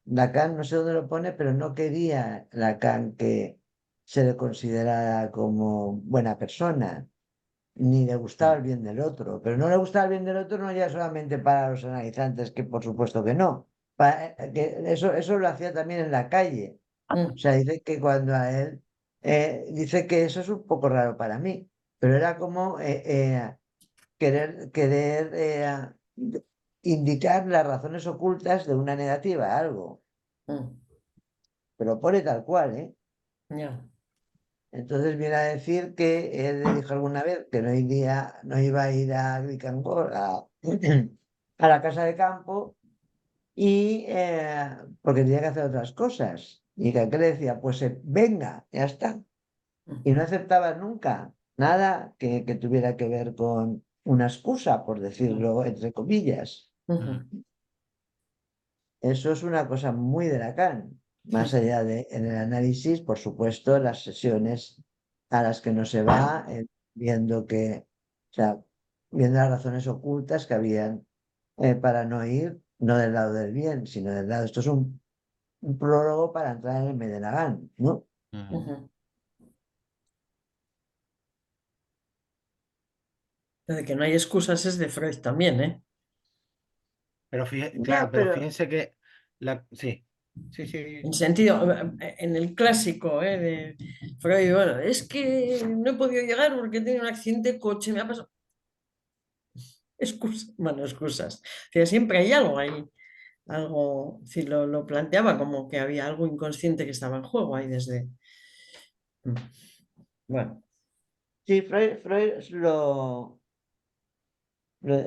Lacan, no sé dónde lo pone, pero no quería Lacan que se le considerara como buena persona, ni le gustaba Mm, el bien del otro, pero no le gustaba el bien del otro no ya solamente para los analizantes, que por supuesto que no, que eso lo hacía también en la calle. O Mm. sea, dice que cuando a él, dice que eso es un poco raro para mí, pero era como querer indicar las razones ocultas de una negativa a algo, Mm. pero pone tal cual, ¿eh? Ya. Entonces viene a decir que él le dijo alguna vez que no iba a ir a Glicangor, a la casa de campo, y porque tenía que hacer otras cosas. Y que aquel le decía, pues venga, ya está. Mm. Y no aceptaba nunca nada que tuviera que ver con una excusa, por decirlo entre comillas. Ujú. Eso es una cosa muy de Lacan. Más allá de en el análisis, por supuesto, las sesiones a las que no se va, o sea, viendo las razones ocultas que habían para no ir, no del lado del bien, sino del lado. Esto es un prólogo para entrar en el Medellín, ¿no? mm. Ujú. Lo de que no hay excusas es de Freud también, ¿eh? Pero Ya, claro, pero pero fíjense que sí, sí, sí. En sentido, en el clásico, de Freud, bueno, es que no he podido llegar porque he tenido un accidente de coche, me ha pasado. Excusas, bueno, excusas. Que siempre hay algo ahí, algo, si lo planteaba como que había algo inconsciente que estaba en juego ahí desde. Mm. Bueno, sí, Freud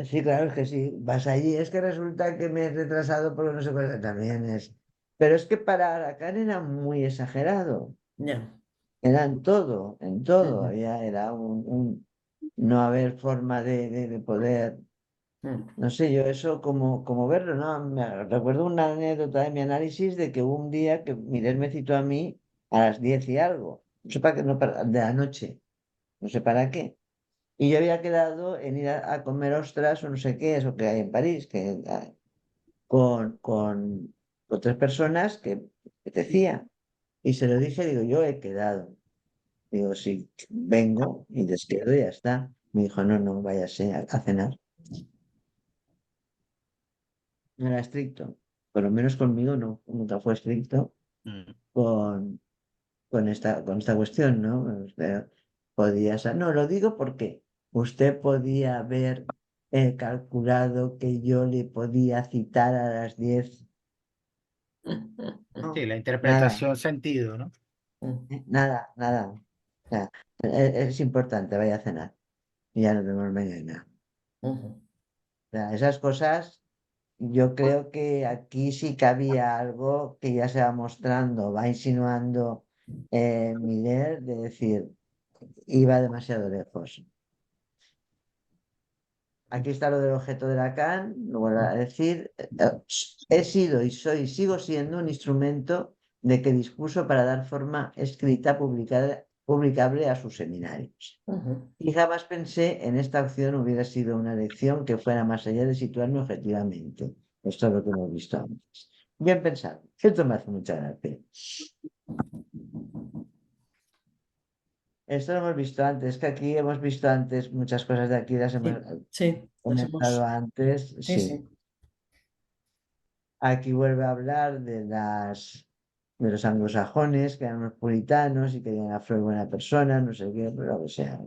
sí, claro, es que sí, vas allí, es que resulta que me he retrasado porque no sé cuál también es. Pero es que para Lacan era muy exagerado, ya. era en todo, Ujú. era no haber forma de poder, Mm. no sé, yo eso como verlo, ¿no? Recuerdo una anécdota de mi análisis de que hubo un día que Miguel me citó a mí a las 10 y algo, no sé para qué, no, de la noche, no sé para qué. Y yo había quedado en ir a comer ostras o no sé qué, eso que hay en París, con tres personas que decía. Y se lo dije, digo, yo he quedado. Digo, sí, vengo y les quedo y ya está. Me dijo, no, no, váyase a cenar. No era estricto. Por lo menos conmigo no, nunca fue estricto Mm, con, con esta cuestión, ¿no? Usted podía, no, lo digo porque usted podía haber calculado que yo le podía citar a las 10. No, Sí, la Nada, interpretación sentido, ¿no? nada, nada. O sea, es importante, vaya a cenar. Y ya nos vemos mañana. O sea, esas cosas, yo creo que aquí sí que había algo que ya se va mostrando, va insinuando Miller, de decir, iba demasiado lejos. Aquí está lo del objeto de Lacan, lo vuelvo a decir, he sido y soy, sigo siendo un instrumento de que dispuso para dar forma escrita publicable a sus seminarios. Y jamás pensé en esta opción hubiera sido una lección que fuera más allá de situarme objetivamente. Esto es lo que hemos visto antes. Bien pensado. Esto me hace mucha gracia. Esto lo hemos visto antes, que aquí hemos visto antes muchas cosas de aquí, las hemos Sí, comentado antes. sí, Sí. sí. Aquí vuelve a hablar de los anglosajones, que eran unos puritanos y que querían a Freud buena persona, no sé qué, pero lo que sea.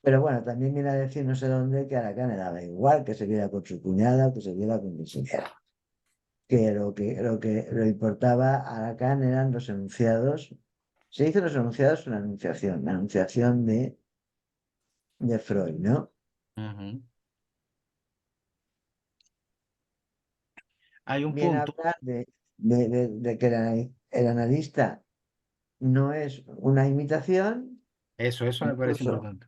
Pero bueno, también viene a decir no sé dónde que a Lacan le daba igual que se viera con su cuñada o que se viera con quien se viera. Que lo importaba a Lacan eran los enunciados. Se dice los enunciados una anunciación, la anunciación de Freud, ¿no? Ujú. Hay un Viene a punto, hablar de que el analista no es una imitación, eso me parece incluso importante.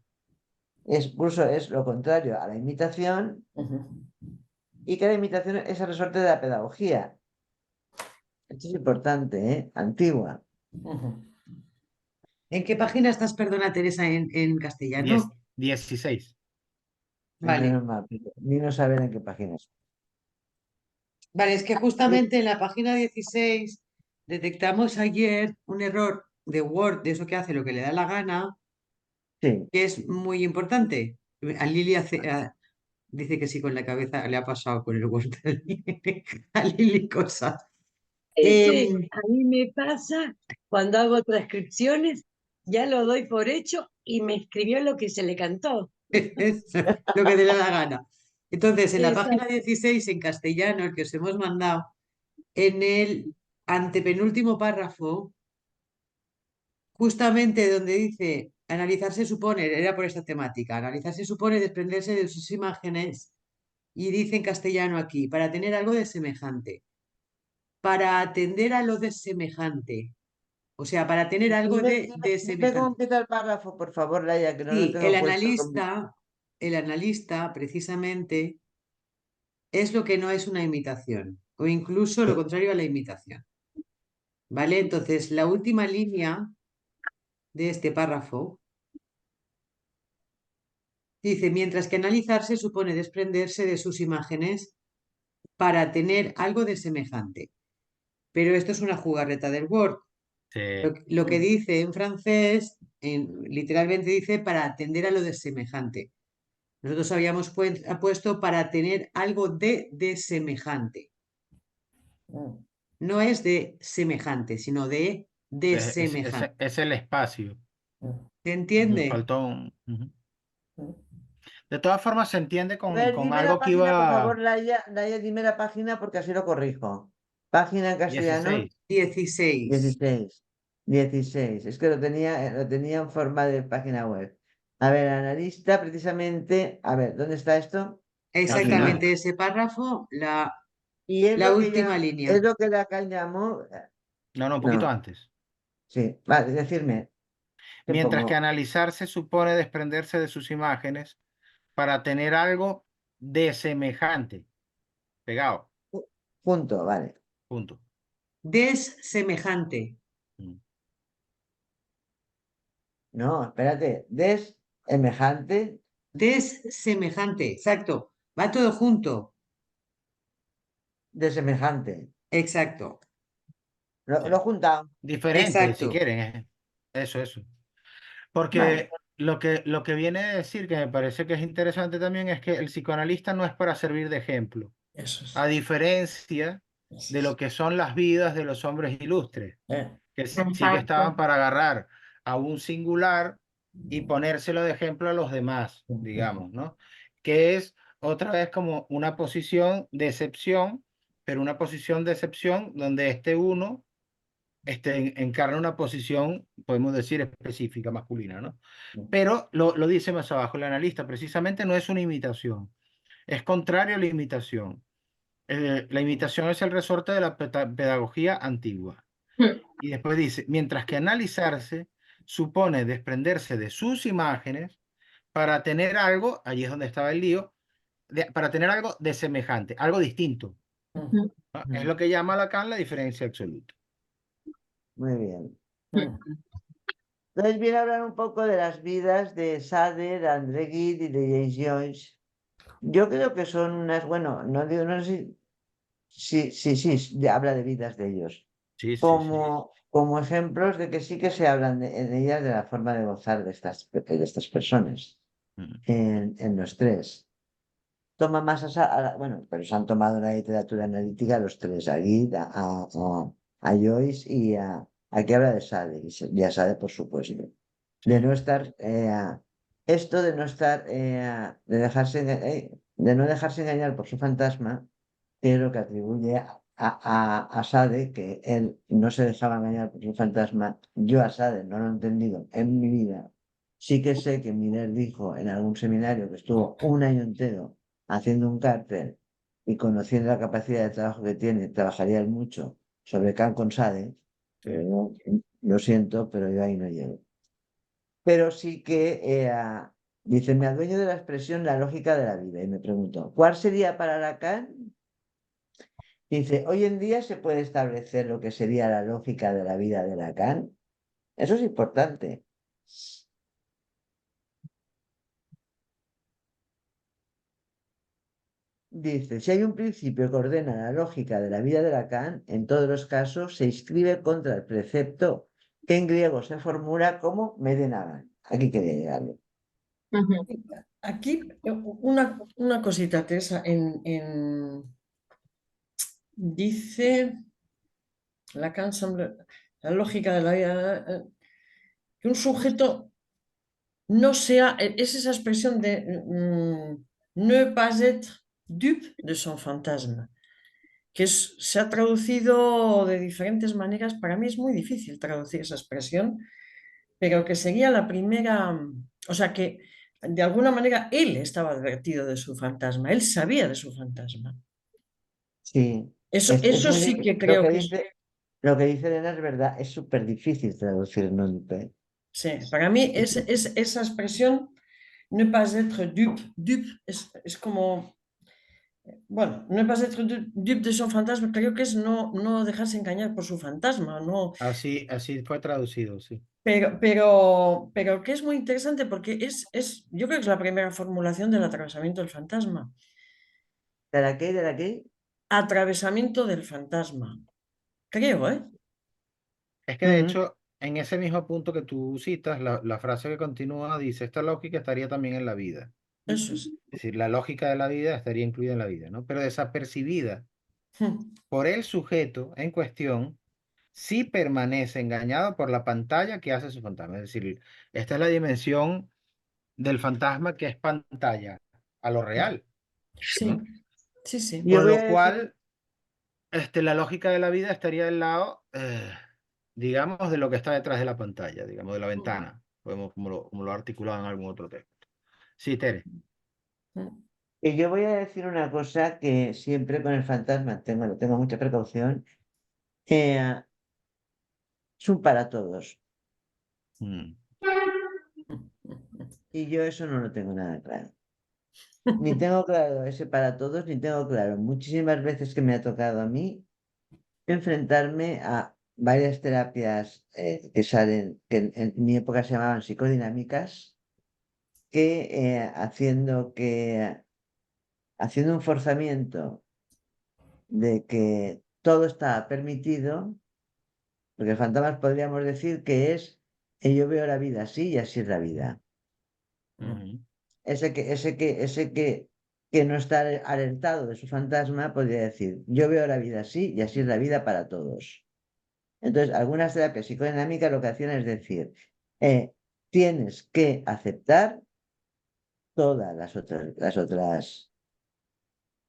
incluso es lo contrario a la imitación, y que la imitación es el resorte de la pedagogía. Esto es importante, ¿eh? Antigua. ¿En qué página estás, perdona, Teresa, en castellano? 16. Vale. Menos mal, ni no saber en qué página es. Vale, es que justamente en la página 16 detectamos ayer un error de Word, de eso que hace lo que le da la gana, Sí, que es muy importante. A Lili dice que sí con la cabeza, le ha pasado con el Word a Lili cosas. A mí me pasa cuando hago transcripciones, ya lo doy por hecho y me escribió lo que se le cantó. Es lo que te da la gana. Entonces, en la página Exacto. 16, en castellano, el que os hemos mandado, en el antepenúltimo párrafo, justamente donde dice, analizarse supone, era por esta temática, analizarse supone desprenderse de sus imágenes, y dice en castellano aquí, para tener algo de semejante, para atender a lo de semejante, o sea, para tener algo de Dime cómo semejante. empieza el párrafo, por favor, Laia, que no lo Sí, tengo puesto. el analista precisamente es lo que no es una imitación, o incluso lo contrario a la imitación. ¿Vale? Entonces, la última línea de este párrafo dice, mientras que analizarse supone desprenderse de sus imágenes para tener algo de semejante. Pero esto es una jugarreta del Word. Sí. Lo que dice en francés, literalmente dice para atender a lo de semejante. Nosotros habíamos puesto para tener algo de semejante. No es de semejante, sino de semejante. Es el espacio. ¿Se Me entiende? faltó ujú. De todas formas, se entiende A ver, con dime la algo que página, por favor, iba Laia, dime la página porque así lo corrijo. Página en castellano, 16. 16. 16. Es que lo tenía en forma de página web. A ver, analista, precisamente. A ver, ¿dónde está esto? Exactamente ese párrafo, Y es la lo que última línea. Lacan llamó. No, un poquito No, antes. sí, vale, decirme. ¿Qué Mientras que pongo? analizarse supone desprenderse de sus imágenes para tener algo de semejante. Pegado. Punto, vale. Punto. Desemejante. Mm. No, espérate. Desemejante. Desemejante, exacto. Va todo junto. Desemejante. Exacto, Lo Sí. he juntado. Diferente, si exacto. quieren. Eso. Vale. Porque lo que viene a decir, que me parece que es interesante también, es que el psicoanalista no es para servir de ejemplo, Eso es. a diferencia Eso de lo es. que son las vidas de los hombres ilustres, que sí que estaban Exacto. para agarrar a un singular y ponérselo de ejemplo a los demás, digamos, ¿no? Que es otra vez como una posición de excepción, pero una posición de excepción donde este uno encarna una posición, podemos decir, específica masculina, ¿no? Pero lo dice más abajo el analista, precisamente no es una imitación, es contrario a la imitación. La imitación es el resorte de la pedagogía antigua. Y después dice, mientras que analizarse supone desprenderse de sus imágenes para tener algo, allí es donde estaba el lío, para tener algo de semejante, algo distinto, ¿no? Es lo que llama Lacan la diferencia absoluta. Muy bien. Entonces viene a hablar un poco de las vidas de Sade, de André Gide y de James Joyce. Yo creo que son unas, bueno, no digo, no sé si habla de vidas de ellos, Sí, sí, sí. como ejemplos de que sí que se hablan en ellas de la forma de gozar de estas personas, en los tres. Toma más bueno, pero se han tomado la literatura analítica los tres, a Gide, a Joyce y aquí habla de Sade, y a Sade por supuesto. De no estar, esto de no estar, de no dejarse engañar por su fantasma, que es lo que atribuye a Sade, que él no se dejaba engañar por su fantasma. Yo a Sade no lo he entendido en mi vida. Sí que sé que Miller dijo en algún seminario que estuvo un año entero haciendo un cártel y conociendo la capacidad de trabajo que tiene, trabajaría él mucho sobre Kant con Sade, pero lo siento, pero yo ahí no llego. Pero sí que dice, me adueño de la expresión la lógica de la vida. Y me pregunto, ¿cuál sería para Lacan? Dice, hoy en día se puede establecer lo que sería la lógica de la vida de Lacan. Eso es importante. Dice, si hay un principio que ordena la lógica de la vida de Lacan, en todos los casos se inscribe contra el precepto que en griego se formula como Medenagan. Aquí quería llegarlo. Aquí una cosita, Teresa, dice Lacan, la lógica de la vida, que un sujeto no sea, es esa expresión de ne pas être dupe de son fantasma, que se ha traducido de diferentes maneras. Para mí es muy difícil traducir esa expresión, pero que sería la primera, o sea que de alguna manera él estaba advertido de su fantasma, él sabía de su fantasma. Sí, Eso muy sí que lo creo que que dice, lo que dice Elena es verdad, es súper difícil traducir no dupe. sí, para mí es esa expresión, ne pas être dupe, dupe es como, bueno, ne pas être dupe de son fantasma, creo que es no dejarse engañar por su fantasma, no, Así fue traducido, sí. pero que es muy interesante porque yo creo que es la primera formulación del atravesamiento del fantasma. ¿De la qué? ¿De la qué? Atravesamiento del fantasma. Creo, ¿eh? Es que de hecho, en ese mismo punto que tú citas, la frase que continúa dice, esta lógica estaría también en la vida. Eso es. Es decir, la lógica de la vida estaría incluida en la vida, ¿no? Pero desapercibida por el sujeto en cuestión, sí permanece engañado por la pantalla que hace su fantasma. Es decir, esta es la dimensión del fantasma que es pantalla a lo real, Sí, ¿no? sí, sí. Yo Con voy a lo decir, cual, la lógica de la vida estaría del lado, digamos, de lo que está detrás de la pantalla, digamos, de la ventana, podemos, como lo articulado en algún otro texto. Sí, Tere. y yo voy a decir una cosa que siempre con el fantasma tengo mucha precaución. Es un para todos. Mm. Y yo eso no lo tengo nada claro. Ni tengo claro ese para todos, ni tengo claro muchísimas veces que me ha tocado a mí enfrentarme a varias terapias que salen, que en mi época se llamaban psicodinámicas, que haciendo un forzamiento de que todo está permitido, porque fantasmas podríamos decir que es, yo veo la vida así y así es la vida. Ujú. Ese que no está alertado de su fantasma podría decir, yo veo la vida así y así es la vida para todos. Entonces, algunas terapias psicodinámicas lo que hacían es decir, tienes que aceptar todas las otras.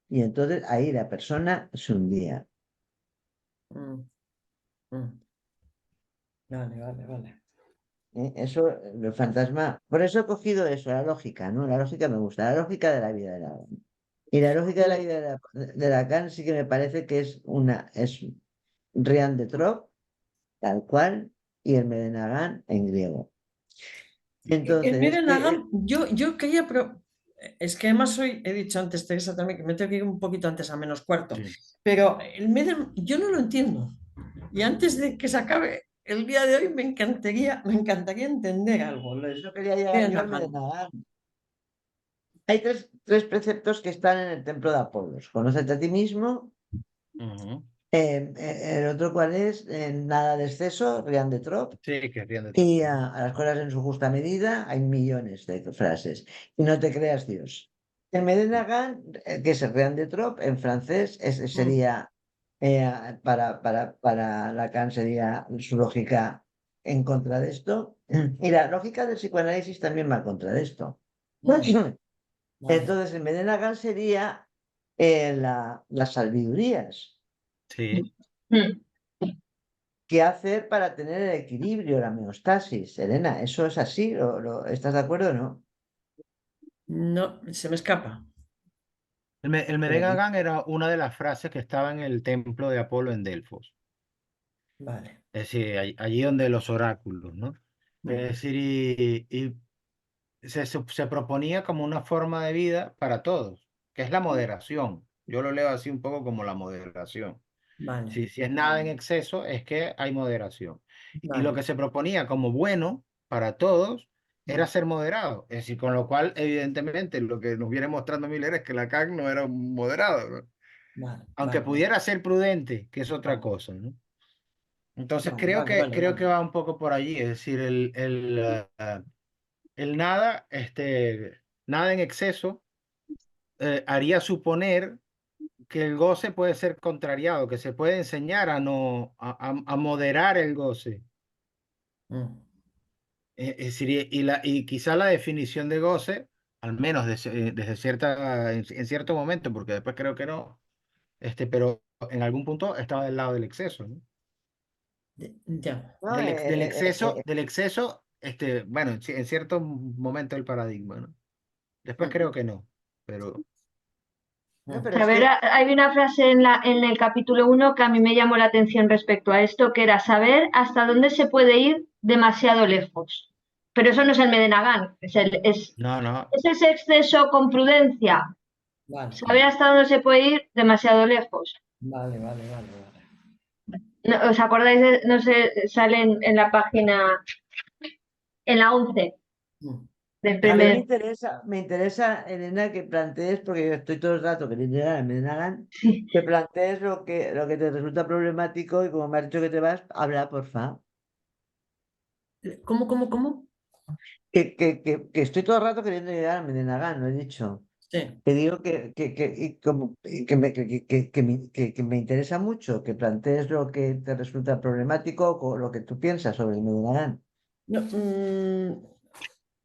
Y entonces ahí la persona se hundía. Mm, mm. Vale, vale, vale. Eso, el fantasma. Por eso he cogido eso, la lógica, ¿no? La lógica me gusta, la lógica de la vida de Lacan. Y la lógica de la vida de Lacan sí que me parece que es Rian de Trop, tal cual, y el Medinagán en griego. El Entonces, Medinagán, yo quería, pero es que además hoy he dicho antes, Teresa, también que me tengo que ir un poquito antes a menos cuarto, Sí. pero el yo no lo entiendo. Y antes de que se acabe el día de hoy, me encantaría entender algo. eso quería llegar yo al Medinagán. Hay tres preceptos que están en el templo de Apolos. Conócete a ti mismo. Ujú. El otro, ¿cuál es? Nada de exceso, Rian de Trop. Sí, que ríen de Y todo. a las cosas en su justa medida, hay millones de frases. Y no te creas Dios. El Medinagán, que es el Rian de Trop, en francés, sería, para Lacan, sería su lógica en contra de esto. Y la lógica del psicoanálisis también va en contra de esto. Vale. Entonces, el Medinagán sería las sabidurías. Sí. Mm. ¿Qué hacer para tener el equilibrio, la homeostasis? Elena, ¿eso es así? ¿Estás de acuerdo o no? No, se me escapa. El Medinagán era una de las frases que estaba en el templo de Apolo en Delfos. Vale. Es decir, allí donde los oráculos, ¿no? Es Mm, decir, y se proponía como una forma de vida para todos, que es la moderación. Yo lo leo así un poco como la moderación. Vale, Si es nada en exceso, es que hay moderación. Y lo vale. que se proponía como bueno para todos era Mm, ser moderado. Es decir, con lo cual, evidentemente, lo que nos viene mostrando Miller es que Lacan no era un moderado, ¿no? vale, Aunque vale, vale, pudiera ser prudente, que es otra vale, cosa, ¿no? Entonces vale, creo vale, que, vale, creo que vale. va un poco por allí, es decir, el nada, nada en exceso haría suponer que el goce puede ser contrariado, que se puede enseñar a no a moderar el goce. Mm, Es decir, y quizá la definición de goce, al menos desde en cierto momento, porque después creo que no, pero en algún punto estaba del lado del exceso, ¿no? ya. No, Del exceso, bueno, en cierto momento el paradigma, ¿no? Después Mm, creo que no, pero no, mm, pero A es ver, que hay una frase en el capítulo 1 que a mí me llamó la atención respecto a esto, que era saber hasta dónde se puede ir demasiado lejos. Pero eso no es el Medinagán, no, no. es ese exceso con prudencia, vale, saber hasta dónde se puede ir demasiado lejos. vale, vale, vale, vale. ¿Os acordáis? No sé, sale en la página, en la 11 Mm, del a mí primer. me interesa, Elena, que plantees, porque yo estoy todo el rato queriendo llegar a Medinagán, que plantees lo que te resulta problemático y como me has dicho que te vas, habla, porfa. ¿Cómo? Que estoy todo el rato queriendo llegar a Medinagán, lo he dicho. Sí. Que digo que me interesa mucho que plantees lo que te resulta problemático o lo que tú piensas sobre el Medinagán. No,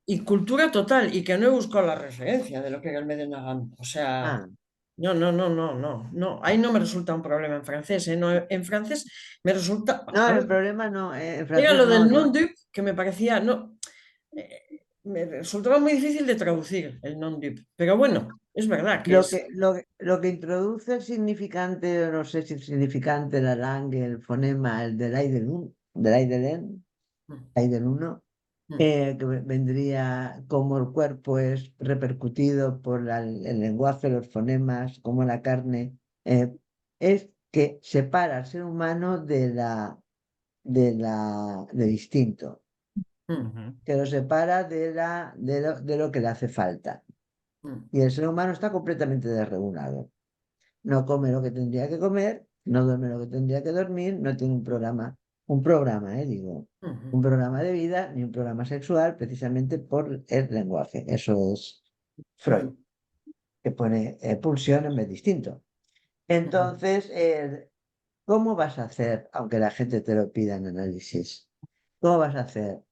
y cultura total, y que no he buscado la referencia de lo que era el Medinagán. O sea, Ah, no. Ahí no me resulta un problema en francés, ¿eh? No, en francés me resulta. no, A el ver, problema no, en era francés lo no, del no. non-duc que me parecía. No, me resultaba muy difícil de traducir el non-duc. Pero bueno, es verdad que Lo es. que, lo, lo que introduce el significante, no sé si el significante, la langue, el fonema, el del Aidelen, Aidel 1, que vendría como el cuerpo es repercutido por el lenguaje, los fonemas, como la carne, es que separa al ser humano del instinto, Ujú. que lo separa de lo que le hace falta. Y el ser humano está completamente desregulado. No come lo que tendría que comer, no duerme lo que tendría que dormir, no tiene un programa, digo, un programa de vida ni un programa sexual precisamente por el lenguaje. Eso es Freud, que pone pulsión en vez de instinto. Entonces, ¿cómo vas a hacer, aunque la gente te lo pida en análisis, cómo vas a hacer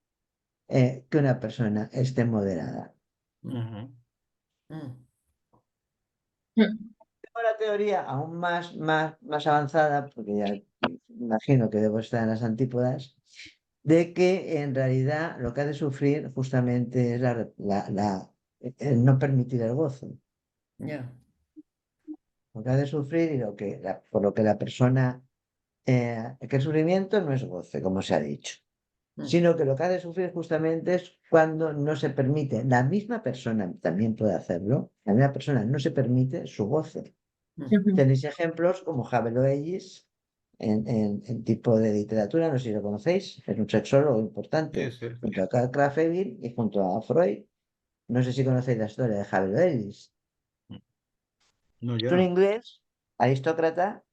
que una persona esté moderada? Ujú. Mm. Tengo la teoría aún más avanzada, porque ya imagino que debo estar en las antípodas, de que en realidad lo que ha de sufrir justamente es el no permitir el gozo. Ya. Lo que ha de sufrir y por lo que la persona, que el sufrimiento no es goce, como se ha dicho, Mm. sino que lo que ha de sufrir justamente es cuando no se permite, la misma persona también puede hacerlo, la misma persona no se permite su goce. Mm. Tenéis ejemplos como Havelo Ellis en tipo de literatura, no sé si lo conocéis, es un sexólogo Sí, importante, sí. junto a Karl Krafft-Ebing y junto a Freud. No sé si conocéis la historia de Havelo Ellis. No, Es yo un no. inglés aristócrata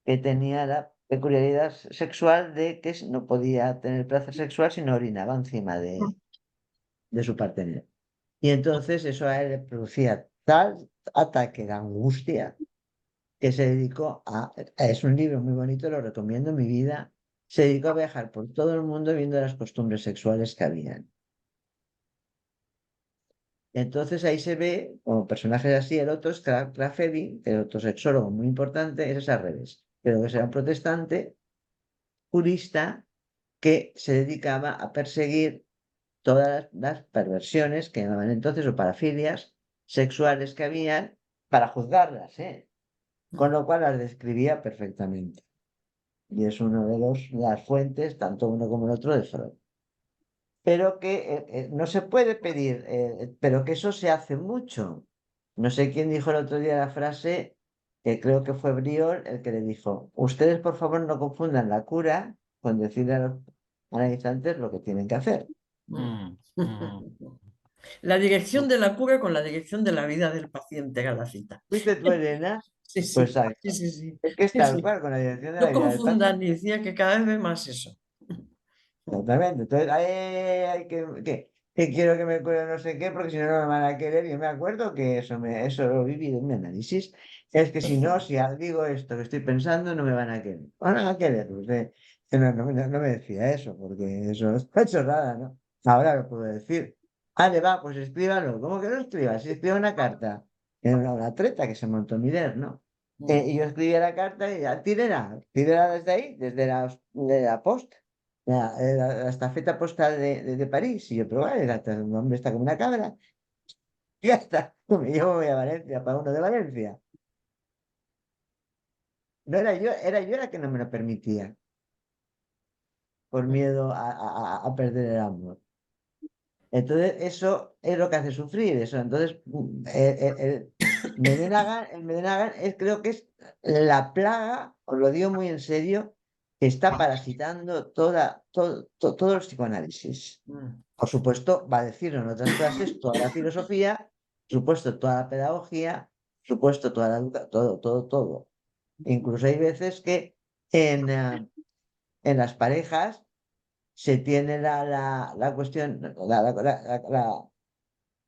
que tenía la peculiaridad sexual de que no podía tener placer sexual si no orinaba encima de su partener. Y entonces eso a él le producía tal ataque de angustia que se dedicó es un libro muy bonito, lo recomiendo en mi vida, se dedicó a viajar por todo el mundo viendo las costumbres sexuales que habían. Entonces ahí se ve como personajes así, el otro es Krafft-Ebing, el otro sexólogo muy importante, ese es al revés, pero que será un protestante purista que se dedicaba a perseguir todas las perversiones que llamaban entonces o parafilias sexuales que habían para juzgarlas, ¿eh? Con lo cual las describía perfectamente. Y es uno de las fuentes, tanto uno como el otro, de Freud. Pero que no se puede pedir, pero que eso se hace mucho. No sé quién dijo el otro día la frase, que creo que fue Briol el que le dijo, ustedes por favor no confundan la cura con decirle a los analizantes lo que tienen que hacer. Mm, mm. La dirección de la cura con la dirección de la vida del paciente a la cita. ¿Fuiste tú, Elena? Sí, Pues sí, sí, exacto. sí, sí. Es que es Sí, tal sí. cual con la dirección de la No vida del confundan, y paciente. decía que cada vez ve más eso. Exactamente. Entonces, hay que quiero que me cure no sé qué, porque si no, no me van a querer. Yo me acuerdo que eso lo he vivido en mi análisis. Es que si no, si digo esto que estoy pensando, no me van a querer. O no van a querer. Pues, que no me decía eso, porque eso es chorrada, ¿no? Ahora lo puedo decir. Vale, va, pues escríbalo. ¿Cómo que lo escribas? Si escriba una carta. Era una treta que se montó en Mider, ¿no? Y yo escribía la carta y ya, tírela desde ahí, de la post. La estafeta postal de París. Y yo, pero vale, el hombre está como una cabra. Y ya está. Yo me voy a Valencia para uno de Valencia. No era yo la que no me lo permitía por miedo a perder el amor. Entonces, eso es lo que hace sufrir eso. Entonces, el Medenagan creo que es la plaga, os lo digo muy en serio, que está parasitando todo el psicoanálisis. Por supuesto, va a decirlo en otras clases toda la filosofía, por supuesto, toda la pedagogía, por supuesto, toda la educación, todo. Incluso hay veces que en las parejas se tiene la cuestión,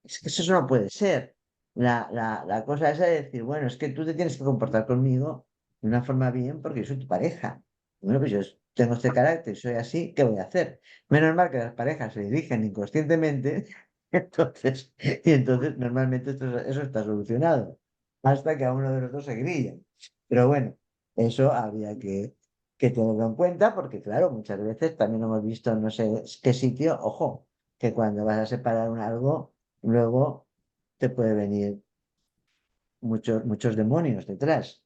es que eso no puede ser. La cosa esa de decir, bueno, es que tú te tienes que comportar conmigo de una forma bien porque yo soy tu pareja. Bueno, pues yo tengo este carácter, soy así, ¿qué voy a hacer? Menos mal que las parejas se dirigen inconscientemente, entonces normalmente eso está solucionado, hasta que a uno de los dos se grilla. Pero bueno, eso habría que tenerlo en cuenta porque, claro, muchas veces también hemos visto en no sé qué sitio, ojo, que cuando vas a separar algo, luego te puede venir muchos demonios detrás.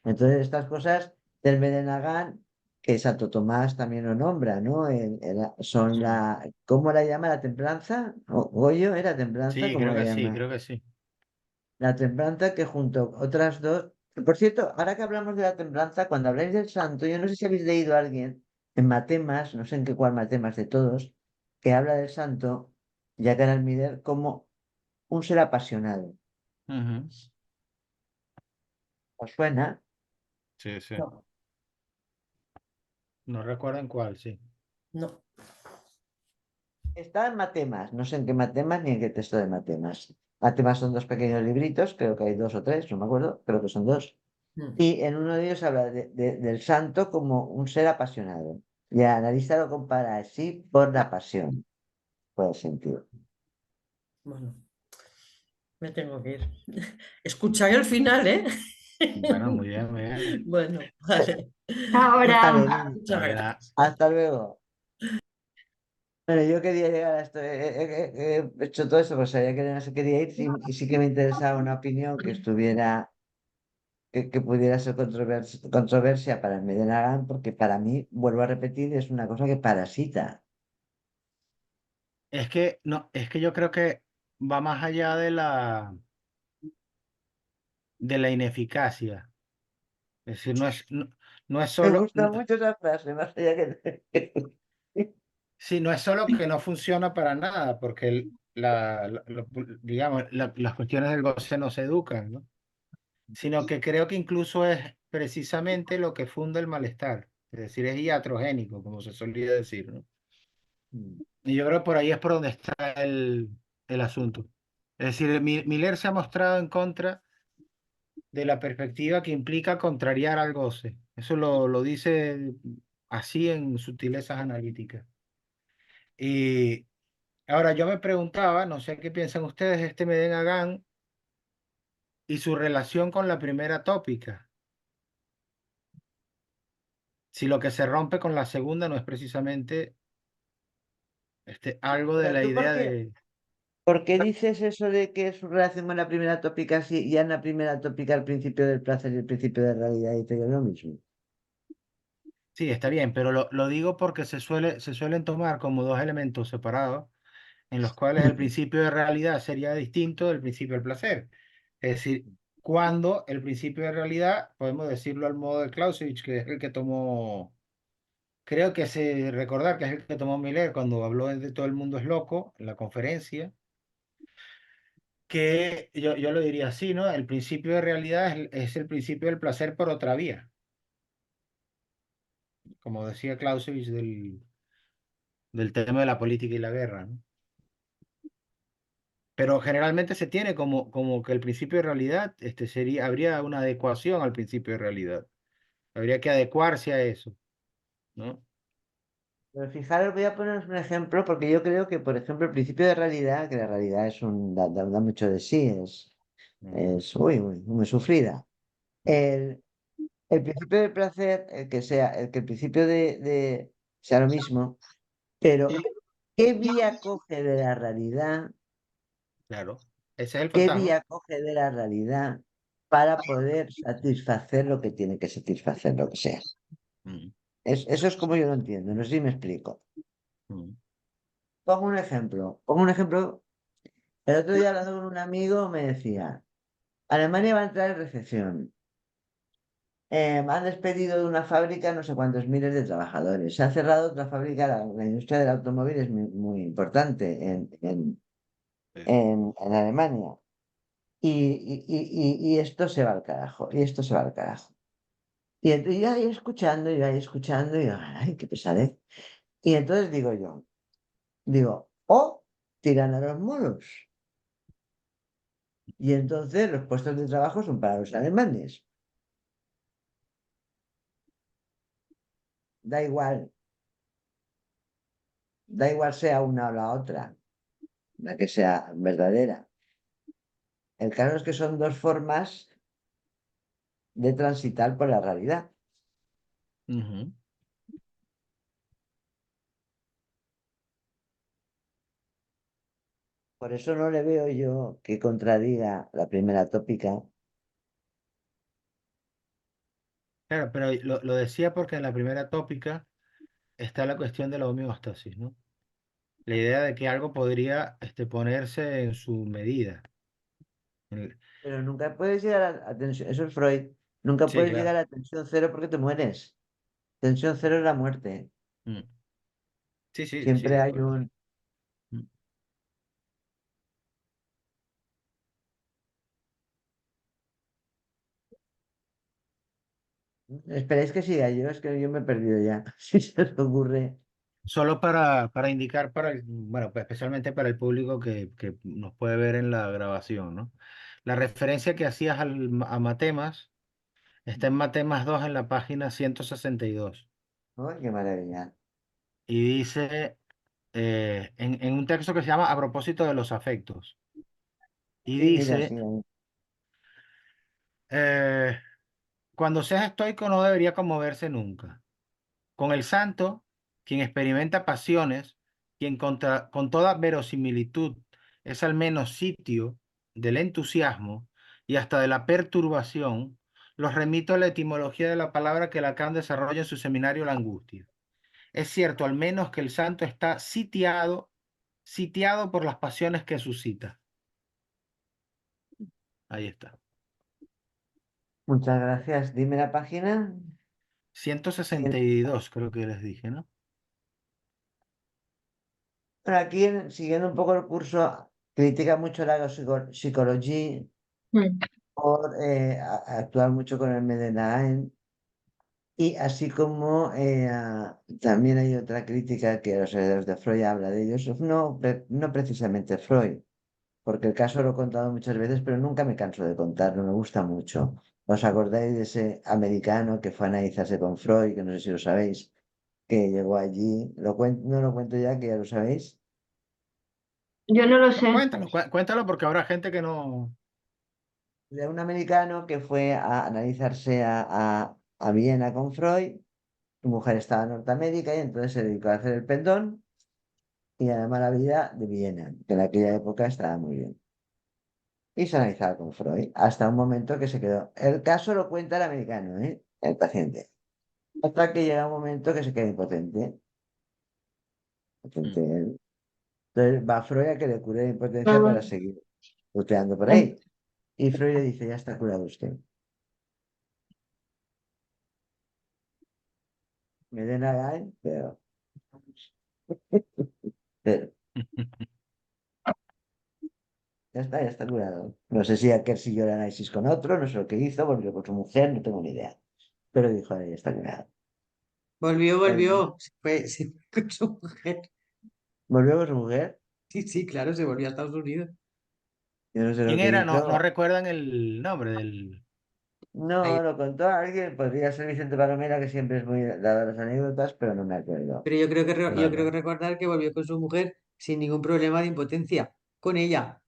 Entonces, estas cosas del Medenagán, que Santo Tomás también lo nombra, ¿no? Son ¿cómo la llama la templanza? ¿Goyo era templanza? Sí, ¿Cómo creo la que sí, llama? creo que sí. La templanza que junto a otras dos. Por cierto, ahora que hablamos de la templanza, cuando habláis del santo, yo no sé si habéis leído a alguien en Matemas, no sé en qué cuál Matemas de todos, que habla del santo, ya que era Almider, como un ser apasionado. Ujú. ¿Os suena? Sí, sí. No, No recuerdo en cuál, sí. no. Está en Matemas, no sé en qué Matemas ni en qué texto de Matemas. Matemas son dos pequeños libritos, creo que hay dos o tres, no me acuerdo, creo que son dos. Mm. Y en uno de ellos habla del santo como un ser apasionado. Y el analista lo compara así por la pasión, por el sentido. Bueno, me tengo que ir. Escucharé el final, ¿eh? Bueno, muy bien, muy bien. Bueno, vale. Ahora, Vale, venga, Muchas Venga, gracias. hasta luego. Bueno, yo quería llegar a esto, he hecho todo esto, pues sabía que no se quería ir y sí que me interesaba una opinión que estuviera, que pudiera ser controversia para el Medellín, porque para mí, vuelvo a repetir, es una cosa que parasita. es que no, es que yo creo que va más allá de la ineficacia. Es decir, no es Me solo, gusta mucho esa frase, más allá que... sí, no es solo que no funciona para nada, porque digamos, las cuestiones del goce no se educan, ¿no? Sino que creo que incluso es precisamente lo que funda el malestar. Es decir, es iatrogénico, como se solía decir, ¿no? Y yo creo que por ahí es por donde está el asunto. Es decir, Miller se ha mostrado en contra de la perspectiva que implica contrariar al goce. Eso lo dice así en sutilezas analíticas. Y ahora yo me preguntaba, no sé qué piensan ustedes, este Medem Agán y su relación con la primera tópica. Si lo que se rompe con la segunda no es precisamente algo de Pero la tú, idea de... ¿por qué dices eso de que su relación con la primera tópica, sí, ya en la primera tópica el principio del placer y el principio de realidad dice que es lo mismo? Sí, está bien, pero lo digo porque se suelen tomar como dos elementos separados en los cuales el principio de realidad sería distinto del principio del placer. Es decir, cuando el principio de realidad, podemos decirlo al modo de Clausewitz, que es el que tomó, creo que se recordar que es el que tomó Miller cuando habló de Todo el mundo es loco en la conferencia, que yo lo diría así, ¿no? El principio de realidad es el principio del placer por otra vía, como decía Clausewitz del tema de la política y la guerra, ¿no? Pero generalmente se tiene como que el principio de realidad habría una adecuación al principio de realidad. Habría que adecuarse a eso, ¿no? Pero fijaros, voy a poneros un ejemplo, porque yo creo que, por ejemplo, el principio de realidad, que la realidad es da mucho de sí, es muy sufrida. El, el principio del placer, el que el principio sea lo mismo, pero ¿qué vía coge de la realidad? Claro, ese es el ¿Qué fantasma. vía coge de la realidad para poder satisfacer lo que tiene que satisfacer, lo que sea? Mm, Eso es como yo lo entiendo, no sé si me explico. mm, Pongo un ejemplo. El otro día hablando con un amigo me decía, Alemania va a entrar en recesión. Han despedido de una fábrica no sé cuántos miles de trabajadores. Se ha cerrado otra fábrica, la industria del automóvil es muy importante sí, en Alemania. Y esto se va al carajo, y esto se va al carajo. Y entonces yo ahí escuchando, y yo, ay, qué pesadez. Y entonces o tiran a los moros. Y entonces los puestos de trabajo son para los alemanes. Da igual, da igual sea una o la otra, la que sea verdadera. El caso es que son dos formas de transitar por la realidad. ujú. Por eso no le veo yo que contradiga la primera tópica. Claro, pero lo decía porque en la primera tópica está la cuestión de la homeostasis, ¿no? La idea de que algo podría ponerse en su medida. En- Pero nunca puedes llegar a tensión, eso es Freud, nunca Sí, puedes claro. llegar a tensión cero porque te mueres. Tensión cero es la muerte. Mm. Sí, sí, sí, Siempre de hay acuerdo. un... Mm. Esperéis que siga yo, es que yo me he perdido ya. Si se os ocurre. Solo para indicar bueno, pues especialmente para el público que nos puede ver en la grabación, ¿no? La referencia que hacías a Matemas Está en Mate más 2 en la página 162. ¡Ay, qué maravilla! Y dice, en un texto que se llama A propósito de los afectos. Y Sí, mira, sí, dice, eh, cuando seas estoico no debería conmoverse nunca. Con el santo, quien experimenta pasiones, quien con toda verosimilitud es al menos sitio del entusiasmo y hasta de la perturbación, los remito a la etimología de la palabra que Lacan desarrolla en su seminario La Angustia. Es cierto, al menos que el santo está sitiado por las pasiones que suscita. Ahí está. muchas gracias. Dime la página. 162 creo que les dije, ¿no? Bueno, aquí, siguiendo un poco el curso, critica mucho la psicología Mm. por actuar mucho con el Medenaen. Y así como también hay otra crítica que los herederos de Freud habla de ellos, no precisamente Freud, porque el caso lo he contado muchas veces, pero nunca me canso de contarlo, me gusta mucho. ¿Os acordáis de ese americano que fue a analizarse con Freud, que no sé si lo sabéis, que llegó allí? No lo cuento ya, que ya lo sabéis. Yo no lo sé. Cuéntalo porque habrá gente que no... De un americano que fue a analizarse a Viena con Freud. Su mujer estaba en Norteamérica y entonces se dedicó a hacer el pendón y a la maravilla de Viena, que en aquella época estaba muy bien. Y se analizaba con Freud hasta un momento que se quedó. El caso lo cuenta el americano, ¿eh? El paciente. Hasta que llega un momento que se queda impotente. Impotente él. Entonces va Freud a que le cure la impotencia para seguir buceando por ahí. Y Freud le dice, ya está curado usted. Me den a él, pero ya está curado. No sé si aquel siguió el análisis con otro, no sé lo que hizo, volvió con su mujer, no tengo ni idea. Pero dijo, ya está curado. Volvió, se fue con su mujer. Volvió con su mujer, Sí, sí, claro, se volvió a Estados Unidos. yo no sé lo ¿Quién que era? No hizo. recuerdan el nombre del... No, Ahí. lo contó alguien, podría ser Vicente Palomera, que siempre es muy dado a las anécdotas, pero no me acuerdo. Pero yo creo que Vale. recordar que volvió con su mujer sin ningún problema de impotencia, con ella.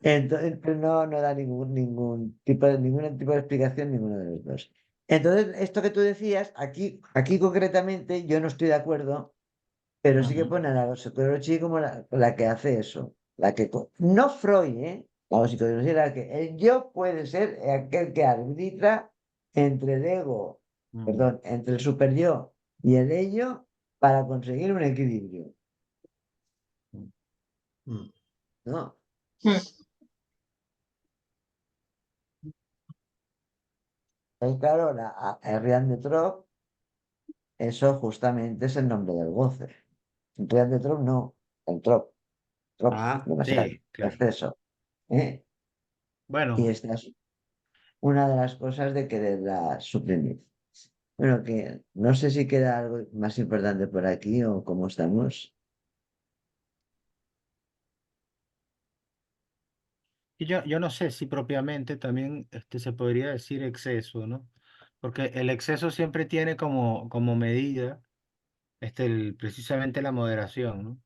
Entonces, pues no da ningún tipo de explicación ninguno de los dos. Entonces, esto que tú decías, aquí concretamente yo no estoy de acuerdo, pero sí que Ujú. ponen a la psicología como la que hace eso. No Freud, ¿eh? La psicología, el yo puede ser aquel que arbitra entre el ego, Mm. perdón, entre el super yo y el ello para conseguir un equilibrio, Mm. ¿no? Mm. Pues claro, Herrián de Trop, eso justamente es el nombre del goce. Herrián de Trop no, el Trop, Ah, demasiado, Sí, claro. exceso. ¿Eh? Y Bueno, esta es una de las cosas de quererla suprimir. Bueno, que no sé si queda algo más importante por aquí o cómo estamos. y yo no sé si propiamente también se podría decir exceso, ¿no? Porque el exceso siempre tiene como medida precisamente la moderación, ¿no?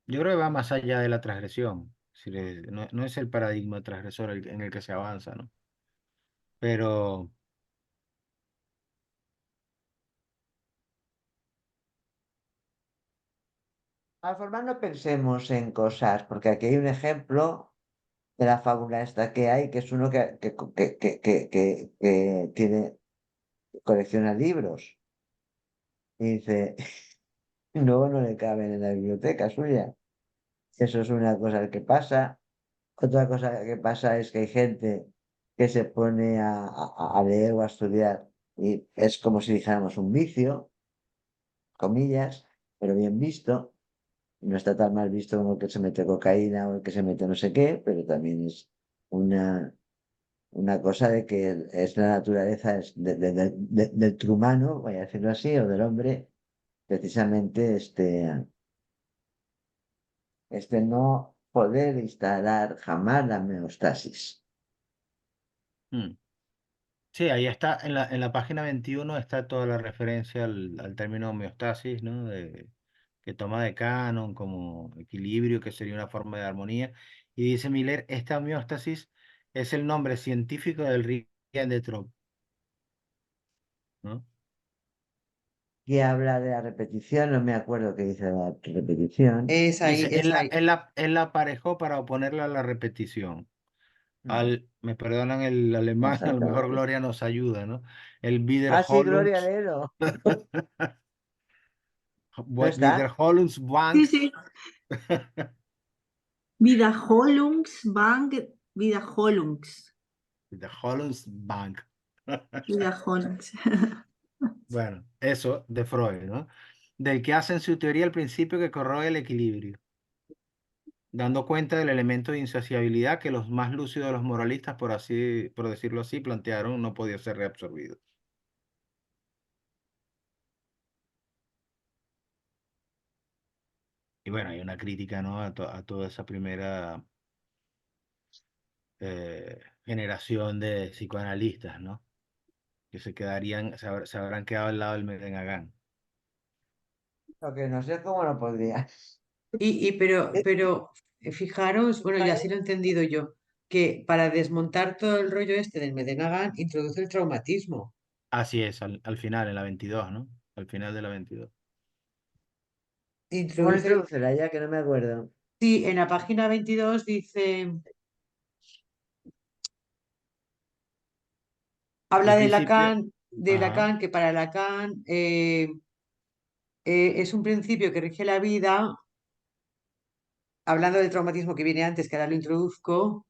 Yo creo que va más allá de la transgresión. No es el paradigma transgresor en el que se avanza, ¿no? Pero Al formar no pensemos en cosas, porque aquí hay un ejemplo de la fábula esta que hay, que es uno que tiene, colecciona libros. Y dice, luego no le caben en la biblioteca suya. Eso es una cosa que pasa. Otra cosa que pasa es que hay gente que se pone a leer o a estudiar y es como si dijéramos un vicio, comillas, pero bien visto. No está tan mal visto como el que se mete cocaína o el que se mete no sé qué, pero también es una, una cosa de que es la naturaleza del trumano, voy a decirlo así, o del hombre, precisamente no poder instalar jamás la homeostasis. Mm. Sí, ahí está, en la página 21 está toda la referencia al término homeostasis, ¿no? Que toma de Canon como equilibrio, que sería una forma de armonía. Y dice Miller, esta homeostasis es el nombre científico del Riemann-Trop, ¿no? Y habla de la repetición, no me acuerdo qué dice de la repetición. Es ahí, Dice, es ahí. él la aparejó para oponerla a la repetición. Mm, Me perdonan el alemán, a lo mejor exactamente. Gloria nos ayuda, ¿no? El Ah, sí, Gloria, Wiederholungs, léelo. ¿No está? Sí, Wiederholungsbank, sí. Wiederholungsbank, Wiederholungs. Wiederholungsbank. Wiederholungs. Bueno, eso de Freud, ¿no? Del que hace en su teoría el principio que corroe el equilibrio, dando cuenta del elemento de insaciabilidad que los más lúcidos de los moralistas, por decirlo así, plantearon no podía ser reabsorbido. Y bueno, hay una crítica, ¿no? A toda esa primera generación de psicoanalistas, ¿no? Que se habrán quedado al lado del Medengagán. Lo que no sé cómo lo podría. Pero fijaros, bueno, y así lo he entendido yo, que para desmontar todo el rollo este del Medenagan introduce el traumatismo. Así es, al final, en la 22, ¿no? Al final de la 22. ¿Cómo lo Introduce, introducirá ya que no me acuerdo? sí, en la página 22 dice, El habla principio, de ajá, Lacan, que para Lacan es un principio que rige la vida, hablando del traumatismo que viene antes, que ahora lo introduzco.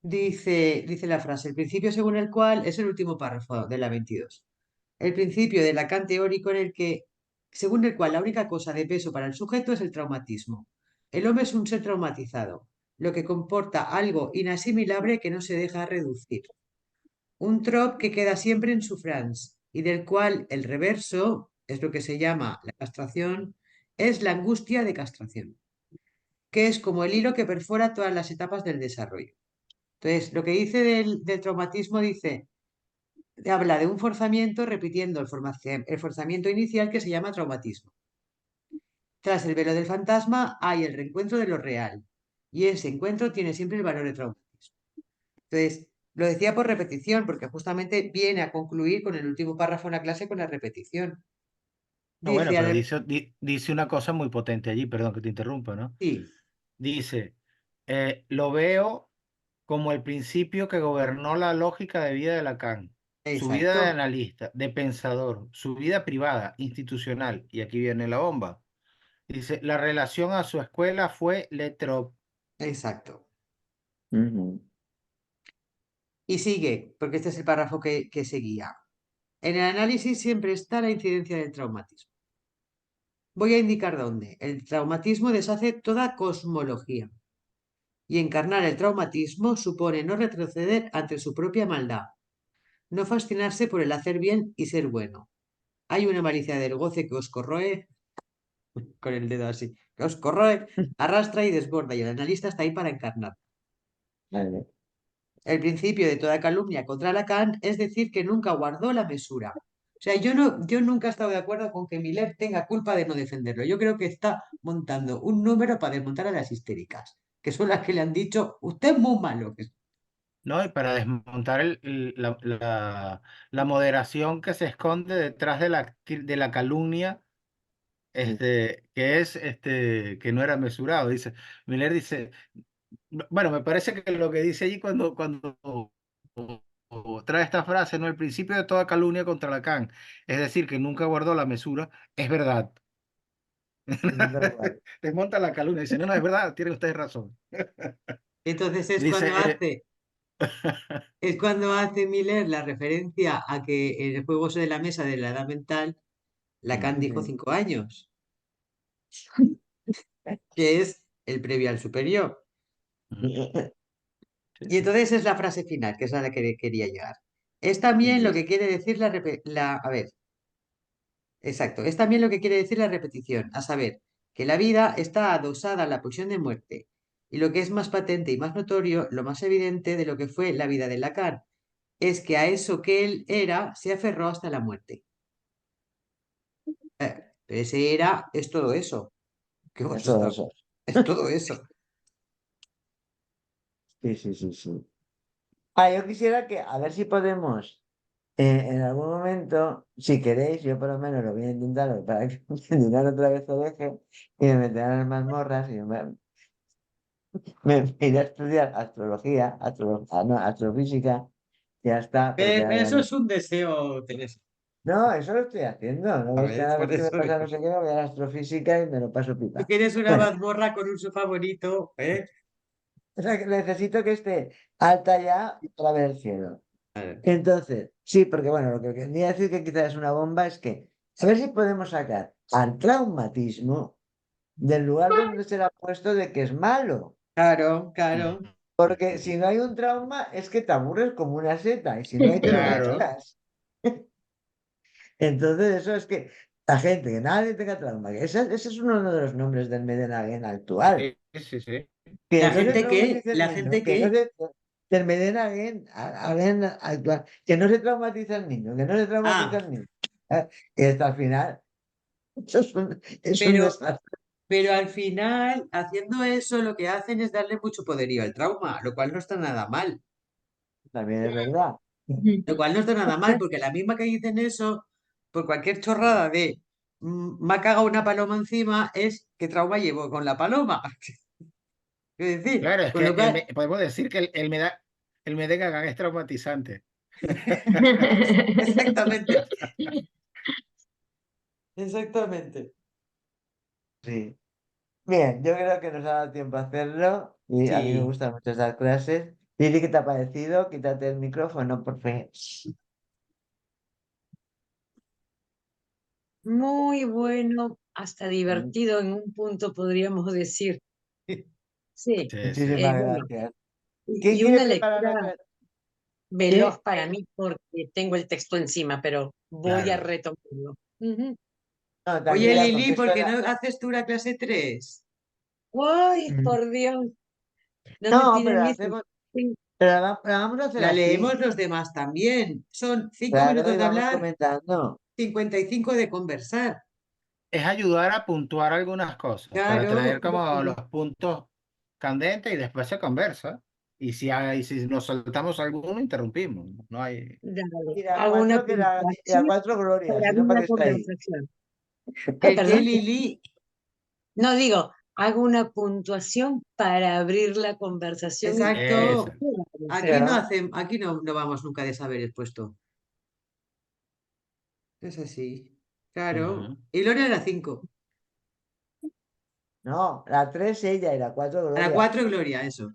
Dice la frase, el principio según el cual es el último párrafo de la 22. El principio de Lacan teórico según el cual la única cosa de peso para el sujeto es el traumatismo. El hombre es un ser traumatizado, lo que comporta algo inasimilable que no se deja reducir. Un trop que queda siempre en souffrance y del cual el reverso, es lo que se llama la castración, es la angustia de castración, que es como el hilo que perfora todas las etapas del desarrollo. Entonces, lo que dice del traumatismo habla de un forzamiento repitiendo el forzamiento inicial que se llama traumatismo. Tras el velo del fantasma hay el reencuentro de lo real y ese encuentro tiene siempre el valor de traumatismo. Entonces, lo decía por repetición porque justamente viene a concluir con el último párrafo en la clase con la repetición. no, bueno, Dice, pero dice una cosa muy potente allí, perdón que te interrumpa, ¿no? sí, Dice, lo veo como el principio que gobernó la lógica de vida de Lacan, su vida de exacto, analista, de pensador, su vida privada, institucional, y aquí viene la bomba. Dice, la relación a su escuela fue Le Trop. exacto. Ujú. Y sigue, porque este es el párrafo que seguía. En el análisis siempre está la incidencia del traumatismo. Voy a indicar dónde. El traumatismo deshace toda cosmología y encarnar el traumatismo supone no retroceder ante su propia maldad, no fascinarse por el hacer bien y ser bueno. Hay una malicia del goce que os corroe, con el dedo así, que os corroe, arrastra y desborda y el analista está ahí para encarnar. Vale. El principio de toda calumnia contra Lacan es decir que nunca guardó la mesura. O sea, yo nunca he estado de acuerdo con que Miller tenga culpa de no defenderlo. Yo creo que está montando un número para desmontar a las histéricas, que son las que le han dicho, usted es muy malo. ¿No? Y para desmontar la moderación que se esconde detrás de la calumnia, que no era mesurado. Dice, Miller dice, bueno, me parece que lo que dice allí cuando o trae esta frase, ¿no? El principio de toda calumnia contra Lacan, es decir, que nunca guardó la mesura, es verdad. Da igual. Desmonta la calumnia, dice, no, no, es verdad, tienen ustedes razón. Entonces Dice, es cuando hace Miller la referencia a que en el juego de la mesa de la edad mental, Lacan dijo Ujú. 5 años, que es el previo al superior. sí, Y sí. entonces es la frase final, que es a la que quería llegar. Es también lo que quiere decir a ver, exacto, es también lo que quiere decir la repetición, a saber, que la vida está adosada a la pulsión de muerte Y lo que es más patente y más notorio, lo más evidente de lo que fue la vida de Lacan, es que a eso que él era se aferró hasta la muerte. Ese era, es todo eso. Que Eso, vosotros, eso. es todo eso. Sí, sí, sí, sí. Yo quisiera que, a ver si podemos, en algún momento, si queréis, yo por lo menos lo voy a intentar para que Dinar otra vez lo deje y me meterán en las mazmorras y me iré a estudiar astrología, no, astrofísica, ya está, porque ahora Eso es un deseo, Teresa. no, eso lo estoy haciendo. ¿No A ves? ver, Cada por vez que me eso pasa digo. no sé qué, me voy a la astrofísica y me lo paso Tú pipa. quieres una Bueno, mazmorra con un sofá bonito, ¿eh? o sea, que necesito que esté alta ya para ver el cielo. Claro. Entonces, sí, porque bueno, lo que quería decir que quizás es una bomba es que a ver si podemos sacar al traumatismo del lugar donde se le ha puesto de que es malo. Claro, claro. Porque si no hay un trauma es que te aburres como una seta y si no hay te Claro. enganchas. Entonces eso es que la gente que nadie tenga trauma, que ese es uno de los nombres del Medenagen actual. Sí, sí, sí. Que La no se gente que, traumatiza el la niño, gente que no que, se... Del Medenagen actual, que no se traumatiza el niño, que no se traumatiza ah, el niño. Y hasta al final, eso es un pero, desastre. pero al final, haciendo eso, lo que hacen es darle mucho poderío al trauma, lo cual no está nada mal. También es verdad. Lo cual no está nada mal, porque la misma que dicen eso, por cualquier chorrada de me ha cagado una paloma encima, es qué trauma llevo con la paloma. Es decir, Claro, es con que lo cual, podemos decir que el Medegagan es traumatizante. exactamente, exactamente. Sí. Bien, yo creo que nos ha dado tiempo a hacerlo y a mí me Sí. gustan mucho estas clases. Lili, ¿qué te ha parecido? Quítate el micrófono, por favor. Muy bueno, hasta Mm, divertido en un punto, podríamos decir. Sí, Sí, sí. Muchísimas bueno, gracias. y ¿Quién y quiere una preparar la lectura clase? veloz ¿Qué? para mí porque tengo el texto encima, pero voy a Claro. retomarlo. Ujú. No, Oye, tranquila, Lili, porque esto ¿por qué era... no haces tú la clase 3? ¡Ay, Mm. por Dios! ¿Dónde No, tienen pero mis... hacemos... Sí, Pero la vamos a hacer La leemos así. los demás también. Son 5 Claro, minutos y de vamos hablar, comentando. 55 de conversar. Es ayudar a puntuar algunas cosas para traer Claro. como los puntos candentes y después se conversa. Si nos saltamos alguno, interrumpimos. No hay. dale, Y la hago una cuatro, y la puntuación cuatro glorias, para si no, abrir ¿para la qué está ahí? conversación. ¿El qué, Perdón. Lili? No digo, hago una puntuación para abrir la conversación y Eso. Exacto. Aquí no Claro. hacen, aquí no vamos nunca de saber el puesto. Es así. Claro. Ujú. Y Lorea era 5. No, la 3 ella y la 4 A la Gloria. 4 Gloria, eso.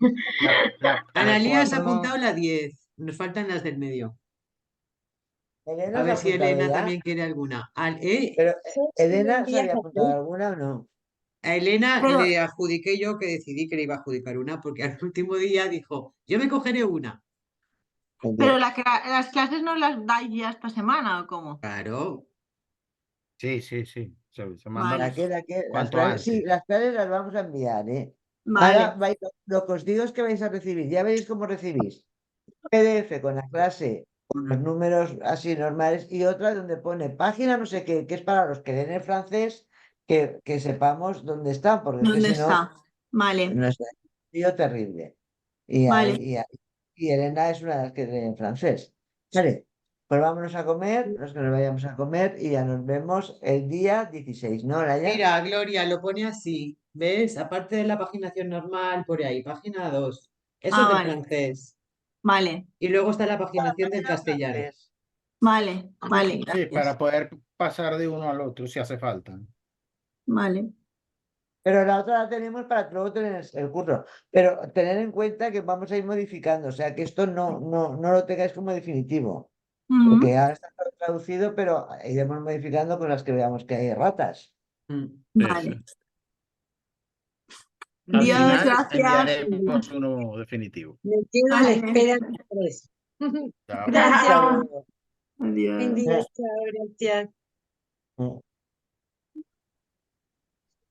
La Analía se ha 4. apuntado la 10. Nos faltan las del medio. Elena A se ha ver si apuntado Elena ya, también quiere alguna. pero José Elena se Díaz había apuntado Azul. alguna o no. A Elena Pero, le adjudiqué yo que decidí que le iba a adjudicar una, porque al último día dijo, yo me cogeré una. pero las clases no las dais ya esta semana, ¿o cómo? Claro. Sí, sí, sí. Se mandan Vale, Las cuanto clases, sí, antes. las clases las vamos a enviar, ¿eh? Ahora vale. lo que os digo es que vais a recibir, ya veréis cómo recibís. PDF con la clase, con los números así normales, y otra donde pone página no sé qué, que es para los que leen el francés, que sepamos dónde están, porque es que ¿Dónde si no, está? Vale, no es un lío terrible. Y, vale. y Elena es una de las que lee en francés. Vale, pues vámonos a comer, los que nos vayamos a comer, y ya nos vemos el día 16, ¿no, Laia? Mira, Gloria, lo pone así. ¿Ves? Aparte de la paginación normal, por ahí, página 2. Eso es Ah, del vale, francés. vale, Y luego está la Ah, paginación del página castellano. francés. vale, vale, Sí, gracias. para poder pasar de uno al otro si hace falta. Vale. Pero la otra la tenemos para luego tener el curso. Pero tener en cuenta que vamos a ir modificando, o sea que esto no lo tengáis como definitivo. Ujú. Porque ahora está todo traducido, pero iremos modificando con las que veamos que hay ratas. Mm. Eso. Vale. Al Dios, final gracias. enviaremos uno definitivo. Me quedo a la Vale. espera de eso. Chao. Hasta Gracias. Chao. luego. Buen Adiós. día, chao, gracias. Mm.